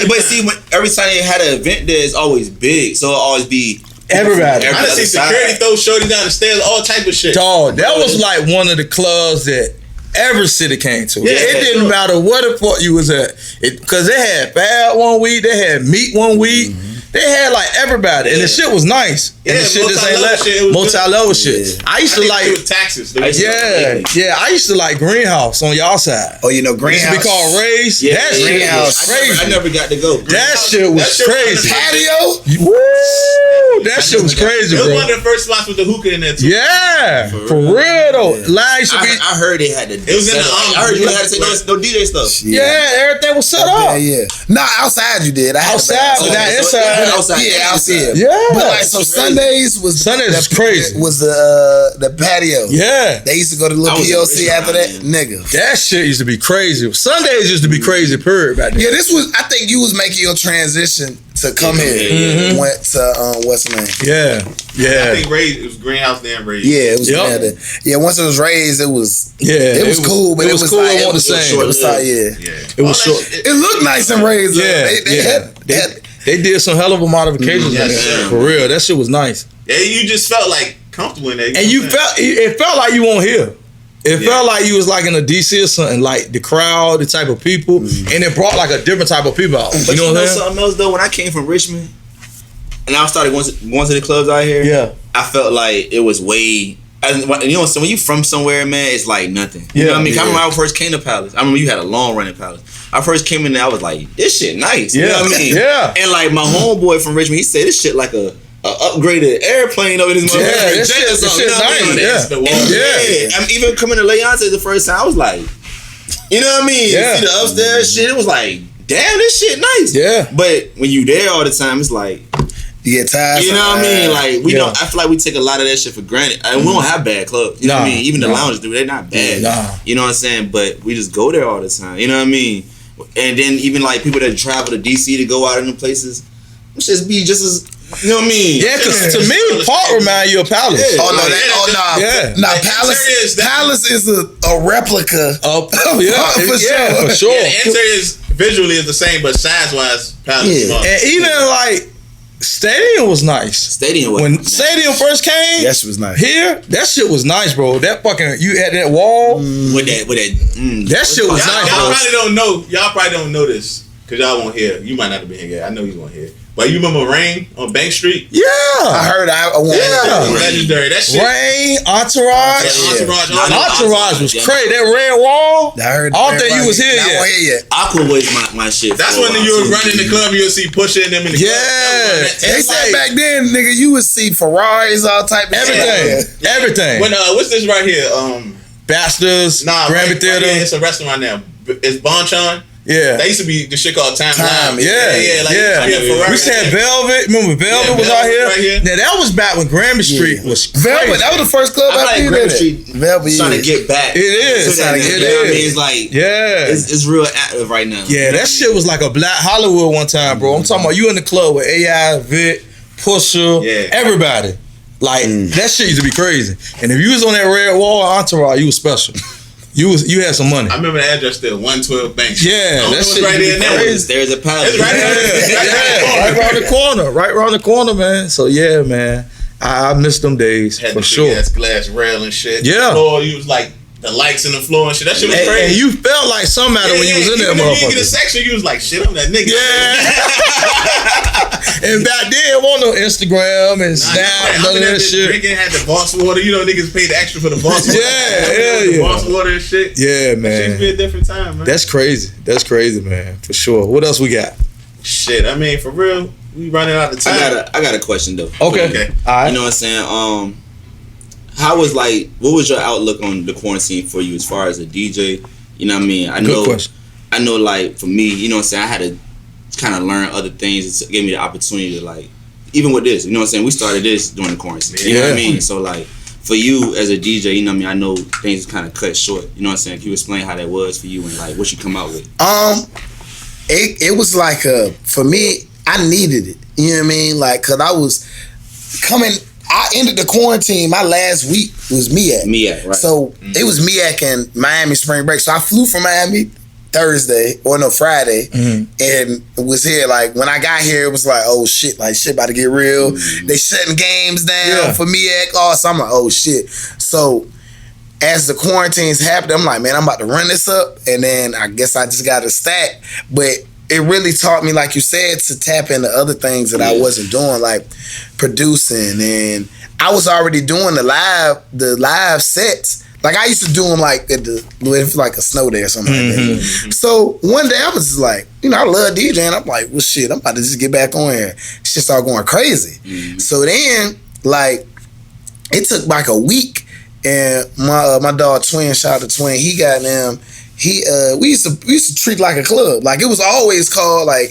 But see, every time they had an event there, it's always big. So it'll always be everybody. I done see security throw shorty down the stairs, all type of shit. Dog, that was like one of the clubs that every city came to. It didn't matter what the fuck you was at. Because they had Fab one week, they had Meat one week. They had like everybody, and the shit was nice. And the shit just ain't like multi-level shit. I used to like taxes. I used to like Greenhouse on y'all side. Oh, you know Greenhouse. It used to be called Ray's. Yeah, that shit was crazy. I never got to go. That shit was crazy. Patio. Woo! That shit was crazy, bro. It was one of the first spots with the hookah in there too. Yeah, for real though. Line should be. I heard they had to. It was in the. I heard you had to say no DJ stuff. Yeah, everything was set up. Yeah. Nah, outside you did. Outside, but now inside. Outside. Yeah. But like so Sundays was crazy. Was the patio. Yeah. They used to go to the little POC after that. Nigga. That shit used to be crazy. Sundays used to be crazy, period, back then. Yeah, this was, I think you was making your transition to come here. Went to what's the name? Yeah. I think Ray's, it was Greenhouse then Ray's. Yeah, it was once it was raised, it was cool, but it was cool. Like, it was the same. It was It was short. It looked nice and raised. Yeah. They did some hell of a modifications on that. For real, that shit was nice. Yeah, you just felt like comfortable in that. And it felt like you won't hear. It felt like you was like in a DC or something, like the crowd, the type of people, and it brought like a different type of people out. But you know something else though? When I came from Richmond, and I started going to the clubs out here, I felt like it was way. You know, so when you from somewhere, man, it's like nothing. You know what I mean? I remember when I first came to Palace. I remember you had a long running Palace. I first came in there, I was like, this shit nice. You know what I mean? Yeah. And like my homeboy from Richmond, he said this shit like a upgraded airplane over this motherfucker. This shit nice. Yeah. I'm even coming to Leonte the first time, I was like, you know what I mean? You see the upstairs shit, it was like, damn, this shit nice. Yeah. But when you there all the time, it's like, you get tired. You know what I mean? Like we don't. I feel like we take a lot of that shit for granted. We don't have bad clubs. You know what I mean? Even the lounges do. They're not bad. You know what I'm saying? But we just go there all the time. You know what I mean? And then even like people that travel to DC to go out in the places, just be just as. You know what I mean? Yeah, because to me, Park remind you of Palace. Yeah. Palace is a replica of for sure. Yeah, the interior visually is the same, but size wise, Palace is smaller. And even like. Stadium was nice. Stadium first came, that shit was nice. Here, that shit was nice, bro. That fucking you had that wall with that. That shit was nice. Y'all probably don't know. Y'all probably don't know this because y'all won't hear. You might not have been here yet. I know you won't hear. But you remember Rain on Bank Street? Yeah, I heard. Legendary. That shit. Rain, Entourage. Entourage was crazy. That red wall. I don't think you was here yet. Aqua was my shit. That's when you was running the club. You would see Pusha and them in the club. They said back then, nigga, you would see Ferraris, all type of everything. When what's this right here? Bastards. Grammy Theater. Right, it's a restaurant now. It's Bonchon. Yeah, that used to be the shit called Time. We used to have Velvet. Remember Velvet was out here? Right here. Now that was back when Grammy Street was Velvet. That was the first club I like Grammy Street. Velvet trying to get back. It is. I mean, it's like it's real active right now. Yeah, that shit was like a Black Hollywood one time, bro. I'm talking about you in the club with AI, Vic, Pusha, everybody. Like that shit used to be crazy. And if you was on that red wall, Entourage, you was special. You had some money. I remember the address there, 112 Bank Street. Yeah, that shit right there. There's a Palace. It's right around the corner. Right around the corner, man. So yeah, man. I miss them days had for the sure. Had glass rail and shit. Yeah. The floor, you was like the lights in the floor and shit. That shit was crazy. And you felt like some matter when you was in there, motherfucker. You get a section, you was like, shit, I'm that nigga. Yeah. And back then, it wasn't no Instagram and Snap, none of that shit. Drinking had the Boss water. You know, niggas paid extra for the Boss water. Yeah. Boss water and shit. Yeah, man. That shit be a different time, man. That's crazy, man, for sure. What else we got? Shit, I mean, for real, we running out of time. I got a question though. Okay. All right. You know what I'm saying? How was what was your outlook on the quarantine for you as far as a DJ? You know what I mean? Good question. I know, like, for me, you know what I'm saying, I had to kind of learn other things. It gave me the opportunity to, like, even with this, you know what I'm saying, we started this during the quarantine. You know what I mean? So, like, for you as a DJ, you know what I mean, I know things kind of cut short. You know what I'm saying? Can you explain how that was for you and, like, what you come out with? It was like, for me, I needed it. You know what I mean? Like, because I was coming... I ended the quarantine. My last week was MEAC. Right. So it was MEAC and Miami spring break. So I flew from Miami Friday, and was here. Like when I got here, it was like, oh shit, like shit about to get real. They shutting games down for MEAC. So I'm like, oh shit. So as the quarantines happened, I'm like, man, I'm about to run this up, and then I guess I just got to stack. But it really taught me, like you said, to tap into other things that I wasn't doing, like producing, and I was already doing the live sets. Like I used to do them like at like a snow day or something like that. So one day I was just like, you know, I love DJing. I'm like, well shit, I'm about to just get back on here. Shit started going crazy. So then, like, it took like a week, and my dog Twin, shout out to Twin, he got them. We used to treat like a club. Like it was always called like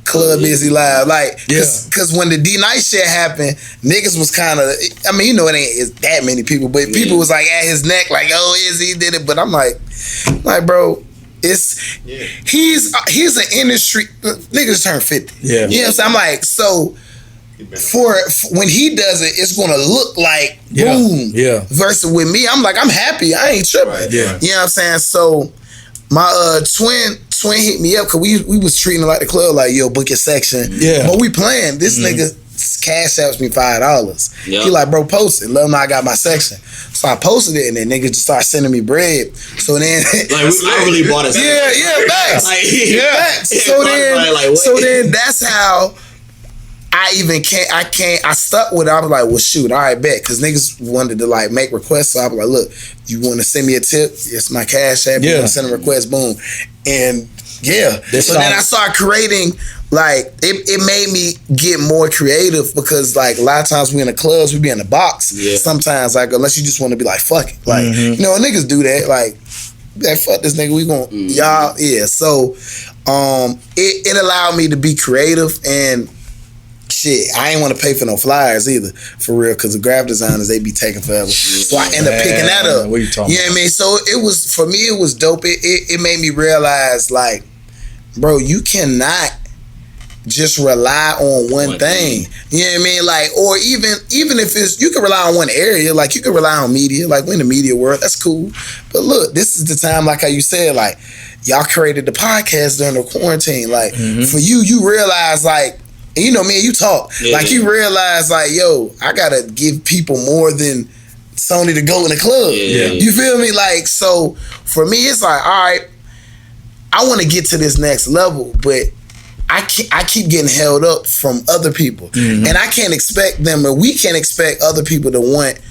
Club Izzy Live. Like cause when the D-Night shit happened, niggas was kind of, I mean, you know, it ain't that many people, but people was like at his neck, like, oh, Izzy did it. But I'm like, bro, he's an industry, niggas turn 50. Yeah. You know what I'm saying? I'm like, so for when he does it, it's gonna look like boom. Yeah. Versus with me, I'm like, I'm happy. I ain't tripping. Right. Yeah. You know what I'm saying? So my twin Swin hit me up because we was treating it like the club, like, yo, book your section. Yeah. But we playing. This nigga cash apps me $5. Yep. He like, bro, post it. Let him know I got my section. So I posted it, and then niggas just start sending me bread. So then, like, I really bought it. Facts. Facts. So then that's how I stuck with it. I was like, well, shoot, all right, bet. Because niggas wanted to, like, make requests. So I was like, look, you want to send me a tip? It's my cash app. You want to send a request? Boom. And, so then I started creating, like, it made me get more creative because, like, a lot of times we in the clubs, we be in the box. Yeah. Sometimes, like, unless you just want to be like, fuck it. Like, you know, niggas do that. Like, fuck this nigga, we gon' y'all, So, it allowed me to be creative and shit, I ain't want to pay for no flyers either, for real, because the graphic designers, they be taking forever. So I end up picking that up. What you talking about? What I mean? So it was, for me, it was dope. It made me realize, like, bro, you cannot just rely on one thing. You know what I mean? Like, or even if it's, you can rely on one area. Like, you can rely on media. Like, we're in the media world, that's cool. But look, this is the time, like how you said, like, y'all created the podcast during the quarantine. Like, for you realize, like, and you know, me and you talk. You realize, like, yo, I gotta give people more than Sony to go in the club. You feel me? Like, so for me, it's like, all right, I want to get to this next level, but I keep getting held up from other people, and I can't expect them, or we can't expect other people to want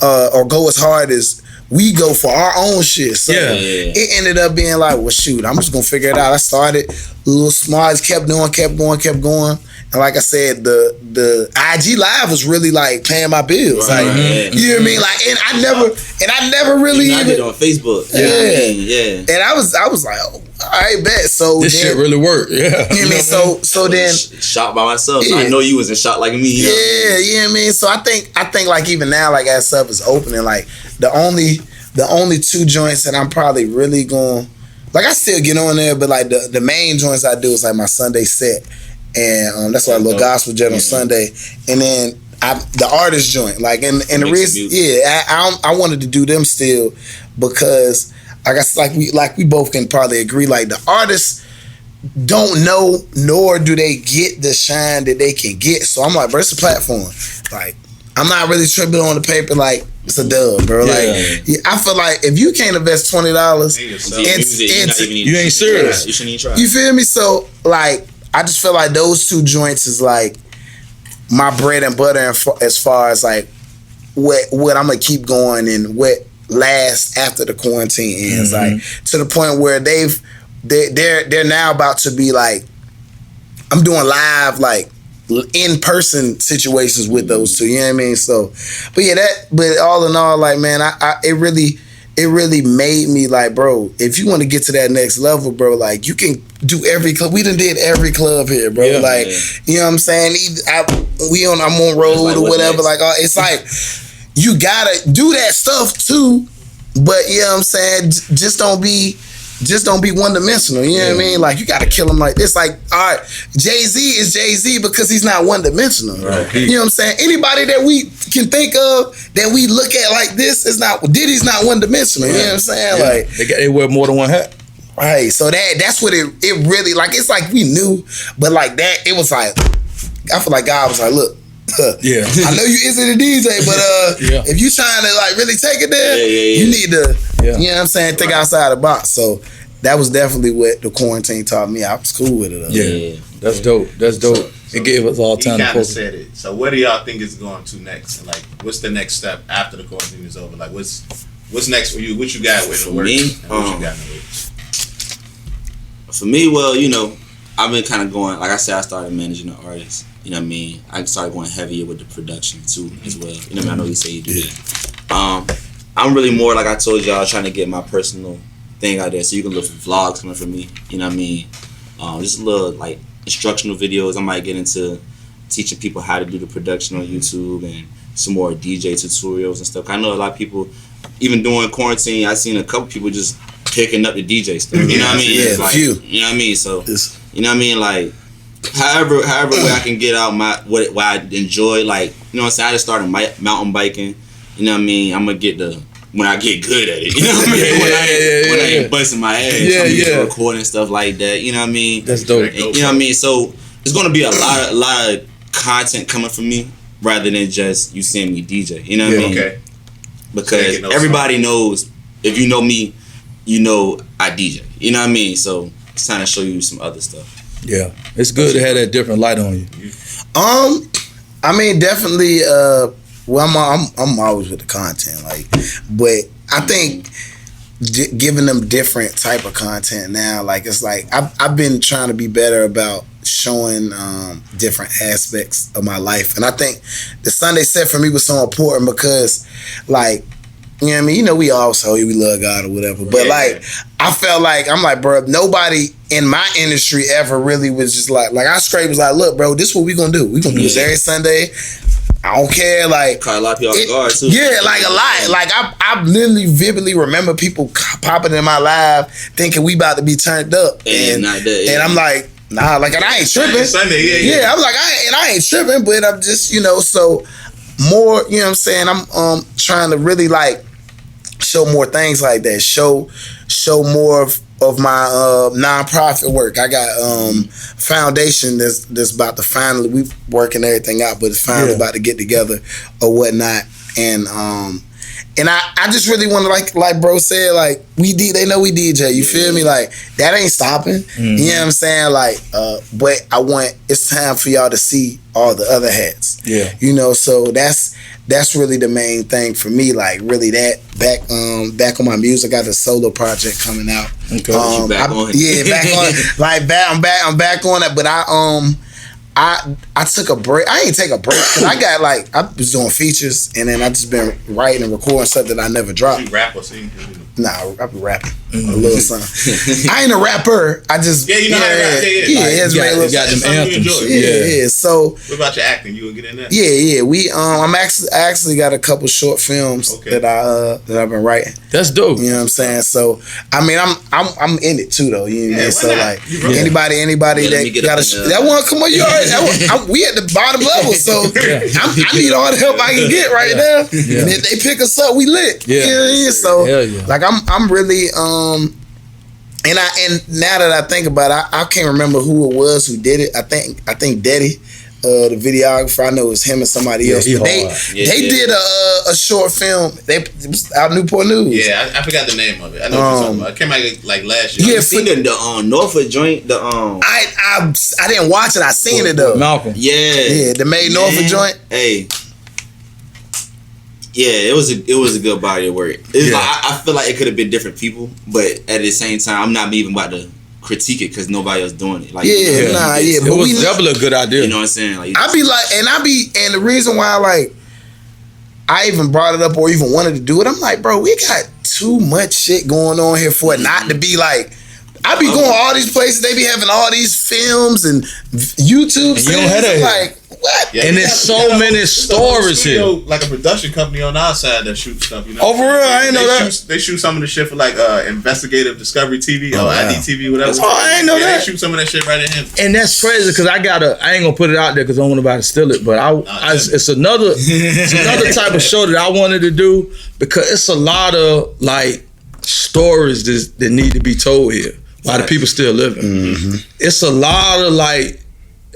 or go as hard as we go for our own shit. So it ended up being like, well, shoot, I'm just gonna figure it out. I started a little small, just kept going. And like I said, the IG Live was really like paying my bills. Right, like, you know what I mean? Like, and I never really even did on Facebook. And I was like, oh, all right, bet. So this shit really worked. Yeah. You know what I mean? So then shot by myself. So I know you was in shot like me. You know what I mean? So I think like even now, like, as stuff is opening, like the only two joints that I'm probably really going, like, I still get on there, but like the main joints I do is like my Sunday set. And that's why I love Gospel Jet on Sunday, and then the artist joint, like, and the reason, I wanted to do them still because I guess like we both can probably agree, like, the artists don't know nor do they get the shine that they can get. So I'm like, bro, it's a platform. Like, I'm not really tripping on the paper, like, it's a dub, bro. Like, I feel like if you can't invest $20, you ain't serious. You shouldn't even try. You feel me? So, like, I just feel like those two joints is like my bread and butter as far as like what I'm gonna keep going and what lasts after the quarantine ends. Like, to the point where they're now about to be like, I'm doing live, like, in-person situations with those two. You know what I mean? So, but all in all, like, man, it really made me like, bro, if you want to get to that next level, bro, like, you can do every club. We done did every club here, bro. You know what I'm saying? I'm on road or whatever. Like, it's like, you gotta do that stuff too, but you know what I'm saying? Just don't be one-dimensional. You know what I mean? Like, you gotta kill him like this. Like, all right, Jay-Z is Jay-Z because he's not one-dimensional. Right. You know what I'm saying? Anybody that we can think of that we look at like this is not, Diddy's not one-dimensional. You know what I'm saying? Like, they wear more than one hat. Right. So that's what it really, like, it's like we knew, but like that, it was like, I feel like God was like, look, I know you Izzy the DJ, but if you trying to like really take it there, you need to, you know what I'm saying, think outside the box. So that was definitely what the quarantine taught me. I was cool with it. Yeah, that's dope. That's dope. So it gave us all time to focus. Said it. So what do y'all think is going to next? And like, what's the next step after the quarantine is over? Like, what's next for you? What you got with the work? Me, what you got in the work? For me, well, you know, I've been kind of going, like I said, I started managing the artists. You know what I mean? I started going heavier with the production too, as well. You know what I mean? I know you say you do that. I'm really more, like I told y'all, trying to get my personal thing out there, so you can look for vlogs coming from me. You know what I mean? Just a little like instructional videos. I might get into teaching people how to do the production on YouTube and some more DJ tutorials and stuff. I know a lot of people, even during quarantine, I seen a couple people just picking up the DJ stuff. You know what I mean? Yeah, like, few. You know what I mean? So, you know what I mean? Like, however way I can get out what I enjoy, like, you know what I'm saying? I just started mountain biking. You know what I mean? I'm gonna get the when I get good at it. You know what I mean? When I ain't busting my ass. Recording stuff like that. You know what I mean? That's dope. And, you know what I mean? So there's gonna be a lot of content coming from me rather than just you seeing me DJ. You know what I mean? Okay. Because everybody knows, if you know me, you know I DJ. You know what I mean? So it's time to show you some other stuff. Yeah, it's good to have that different light on you. I mean, definitely. Well, I'm always with the content, like, but I think giving them different type of content now, like, it's like I've been trying to be better about showing different aspects of my life, and I think the Sunday set for me was so important because, like, you know what I mean? You know, we all say we love God or whatever, but like, I felt like, I'm like, bro, nobody in my industry ever really was just like I straight was like, look, bro, this is what we gonna do. We gonna do this every Sunday. I don't care, like, caught a lot of people off guard too. Yeah, like a lot. Like I literally vividly remember people popping in my live thinking we about to be turned up, and I'm like, nah, like, and I ain't tripping. Sunday, I'm like, I ain't tripping, but I'm just, you know, so more, you know what I'm saying? I'm trying to really, like, show more things like that. Show more of my nonprofit work. I got foundation that's about to finally, we working everything out, but it's finally about to get together or whatnot. And I just really want to, like bro said, like, they know we DJ, you feel me? Like, that ain't stopping. You know what I'm saying? Like, but it's time for y'all to see all the other hats. Yeah. You know, so that's really the main thing for me. Like, really, that back on my music. I got a solo project coming out. Okay. Back on it. Yeah, back on it. Like, I'm back on it. But I took a break. I ain't take a break because I was doing features, and then I just been writing and recording stuff that I never dropped. You rap or sing? Nah, I be rapping a little something. I ain't a rapper. I just you know how to rap. You got them anthems. Yeah. So what about your acting? You gonna get in that? Yeah. We I actually got a couple short films that I've been writing. That's dope. You know what I'm saying? So I mean, I'm in it too though. You know what I mean? So like anybody that got that one, come on, you already. We at the bottom level, so I need all the help I can get right now. And if they pick us up, we lit. Yeah. You know what I mean? So like I'm really and now that I think about it, I can't remember who it was who did it. I think Daddy, the videographer, I know it was him and somebody else. They did a short film. It was out Newport News. Yeah, I forgot the name of it. I know what you're talking about. It came out like last year. Yeah, seen the Norfolk joint. I didn't watch it. I seen it though. Malcolm. Yeah, the Made Norfolk joint. Hey. Yeah, it was a good body of work. It's like, I feel like it could have been different people, but at the same time, I'm not even about to critique it because nobody else doing it. Like, but it was definitely a good idea. You know what I'm saying? Like, and the reason why, like, I even brought it up or even wanted to do it, I'm like, bro, we got too much shit going on here for it not to be like. I be going all these places. They be having all these films and YouTube. And you don't have that. Like, what? Yeah, and there's so many stories here. Like a production company on our side that shoots stuff. You know? Oh, for real? I ain't know that. They shoot some of the shit for like Investigative Discovery TV or IDTV, whatever. Oh, I ain't know that. They shoot some of that shit right at him. And that's crazy because I ain't gonna put it out there because I don't want nobody to steal it. But it's another type of show that I wanted to do because it's a lot of like stories that need to be told here. A lot of people still living. Mm-hmm. It's a lot of like,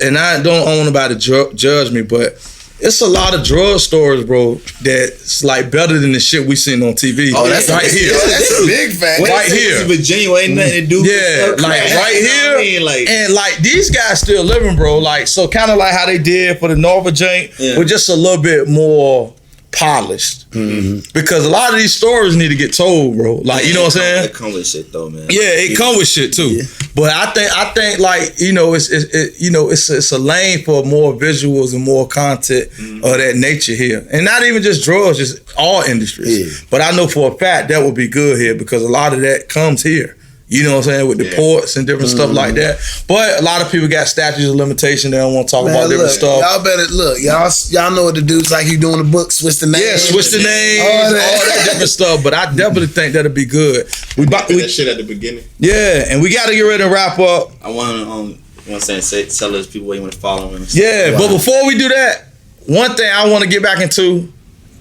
and I don't want nobody to judge me, but it's a lot of drug stories, bro, that's like better than the shit we seen on TV. Oh, that's right here. That's a big fact. Right here. Virginia ain't nothing to do. Yeah, like right here. I mean, and like these guys still living, bro. Like, so kind of like how they did for the Norfolk joint, but just a little bit more polished. Mm-hmm. Because a lot of these stories need to get told, bro. Like, you know what I'm saying? It come with shit though, man. Yeah, it come with shit too. Yeah. But I think like, you know, it's a lane for more visuals and more content of that nature here. And not even just drugs, just all industries. Yeah. But I know for a fact that would be good here because a lot of that comes here. You know what I'm saying? With the ports and different stuff like that. But a lot of people got statutes of limitation. They don't want to talk about different stuff. Y'all better look. Y'all know what to do. It's like you doing the book, switch the name. Yeah, switch the name. All that different stuff. But I definitely think that'll be good. We that shit at the beginning. Yeah, and we got to get ready to wrap up. I want to, you know what I'm saying, tell those people where you want to follow them. Yeah, but before we do that, one thing I want to get back into,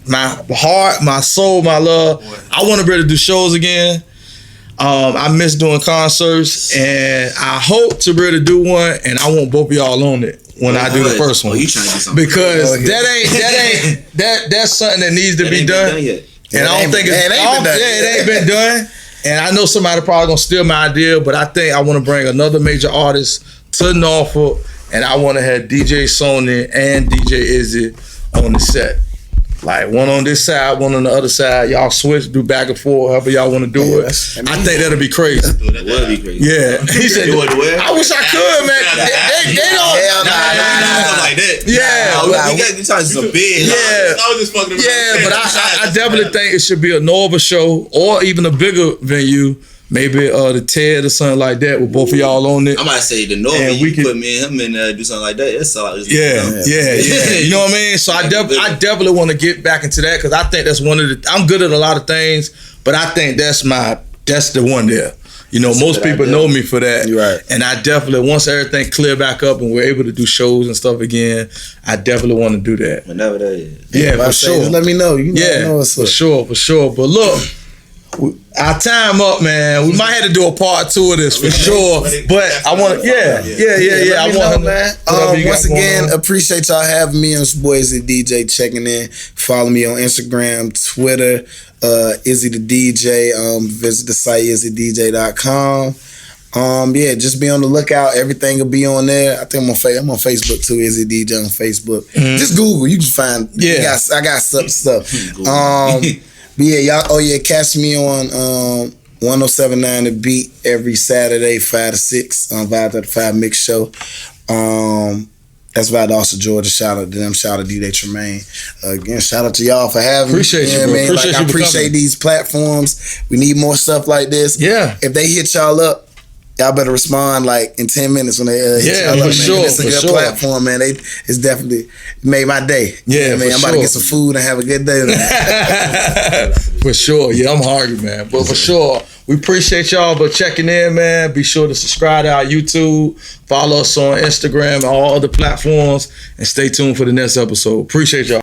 my heart, my soul, my love. I want to be able to do shows again. I miss doing concerts, and I hope to be able to do one, and I want both of y'all on it when I do the first one. You trying to do something? Because that's something that needs to be done. And I don't think it ain't been done. And I know somebody probably gonna steal my idea, but I think I want to bring another major artist to Norfolk, and I want to have DJ Sony and DJ Izzy on the set. Like one on this side, one on the other side. Y'all switch, do back and forth, however y'all want to do it. I think that'll be crazy. That would be crazy. Yeah, he said. I wish I could, man. They don't. Like that. Yeah, we got some big. Yeah, I was just fucking around. Yeah, but I definitely think it should be a Nova show or even a bigger venue. Maybe the TED or something like that with both of y'all on it. I might say the Nova. You put me and him and do something like that. It's all. Yeah. You know what I mean? So I definitely want to get back into that because I think that's one of the. I'm good at a lot of things, but I think that's the one there. You know, most people know me for that. Right. And I definitely, once everything clear back up and we're able to do shows and stuff again, I definitely want to do that. Whenever that is. Yeah, for sure. Just let me know. You know for sure. But look. Our time up, man. We might have to do a part 2 of this for sure. But I want to, I want to, once again, appreciate y'all having me. It's your boy Izzy the DJ checking in. Follow me on Instagram, Twitter, Izzy the DJ. Visit the site izzyDJ.com. Just be on the lookout. Everything will be on there. I think I'm on Facebook too. Izzy DJ on Facebook. Just Google. You can find. I got stuff. But yeah, y'all. Catch me on 107.9 The Beat every Saturday, 5 to 6 on Vibe 35 Mix Show. That's Vibe also Georgia. Shout out to them. Shout out to DJ Tremaine. Again, shout out to y'all for having me. Appreciate you, man. I appreciate these platforms. We need more stuff like this. Yeah. If they hit y'all up, y'all better respond like in 10 minutes when they hit y'all up. Sure. It's a good platform, man. It's definitely made my day. Yeah, man. I'm about to get some food and have a good day. For sure. Yeah, I'm hungry, man. But for sure, we appreciate y'all for checking in, man. Be sure to subscribe to our YouTube, follow us on Instagram and all other platforms, and stay tuned for the next episode. Appreciate y'all.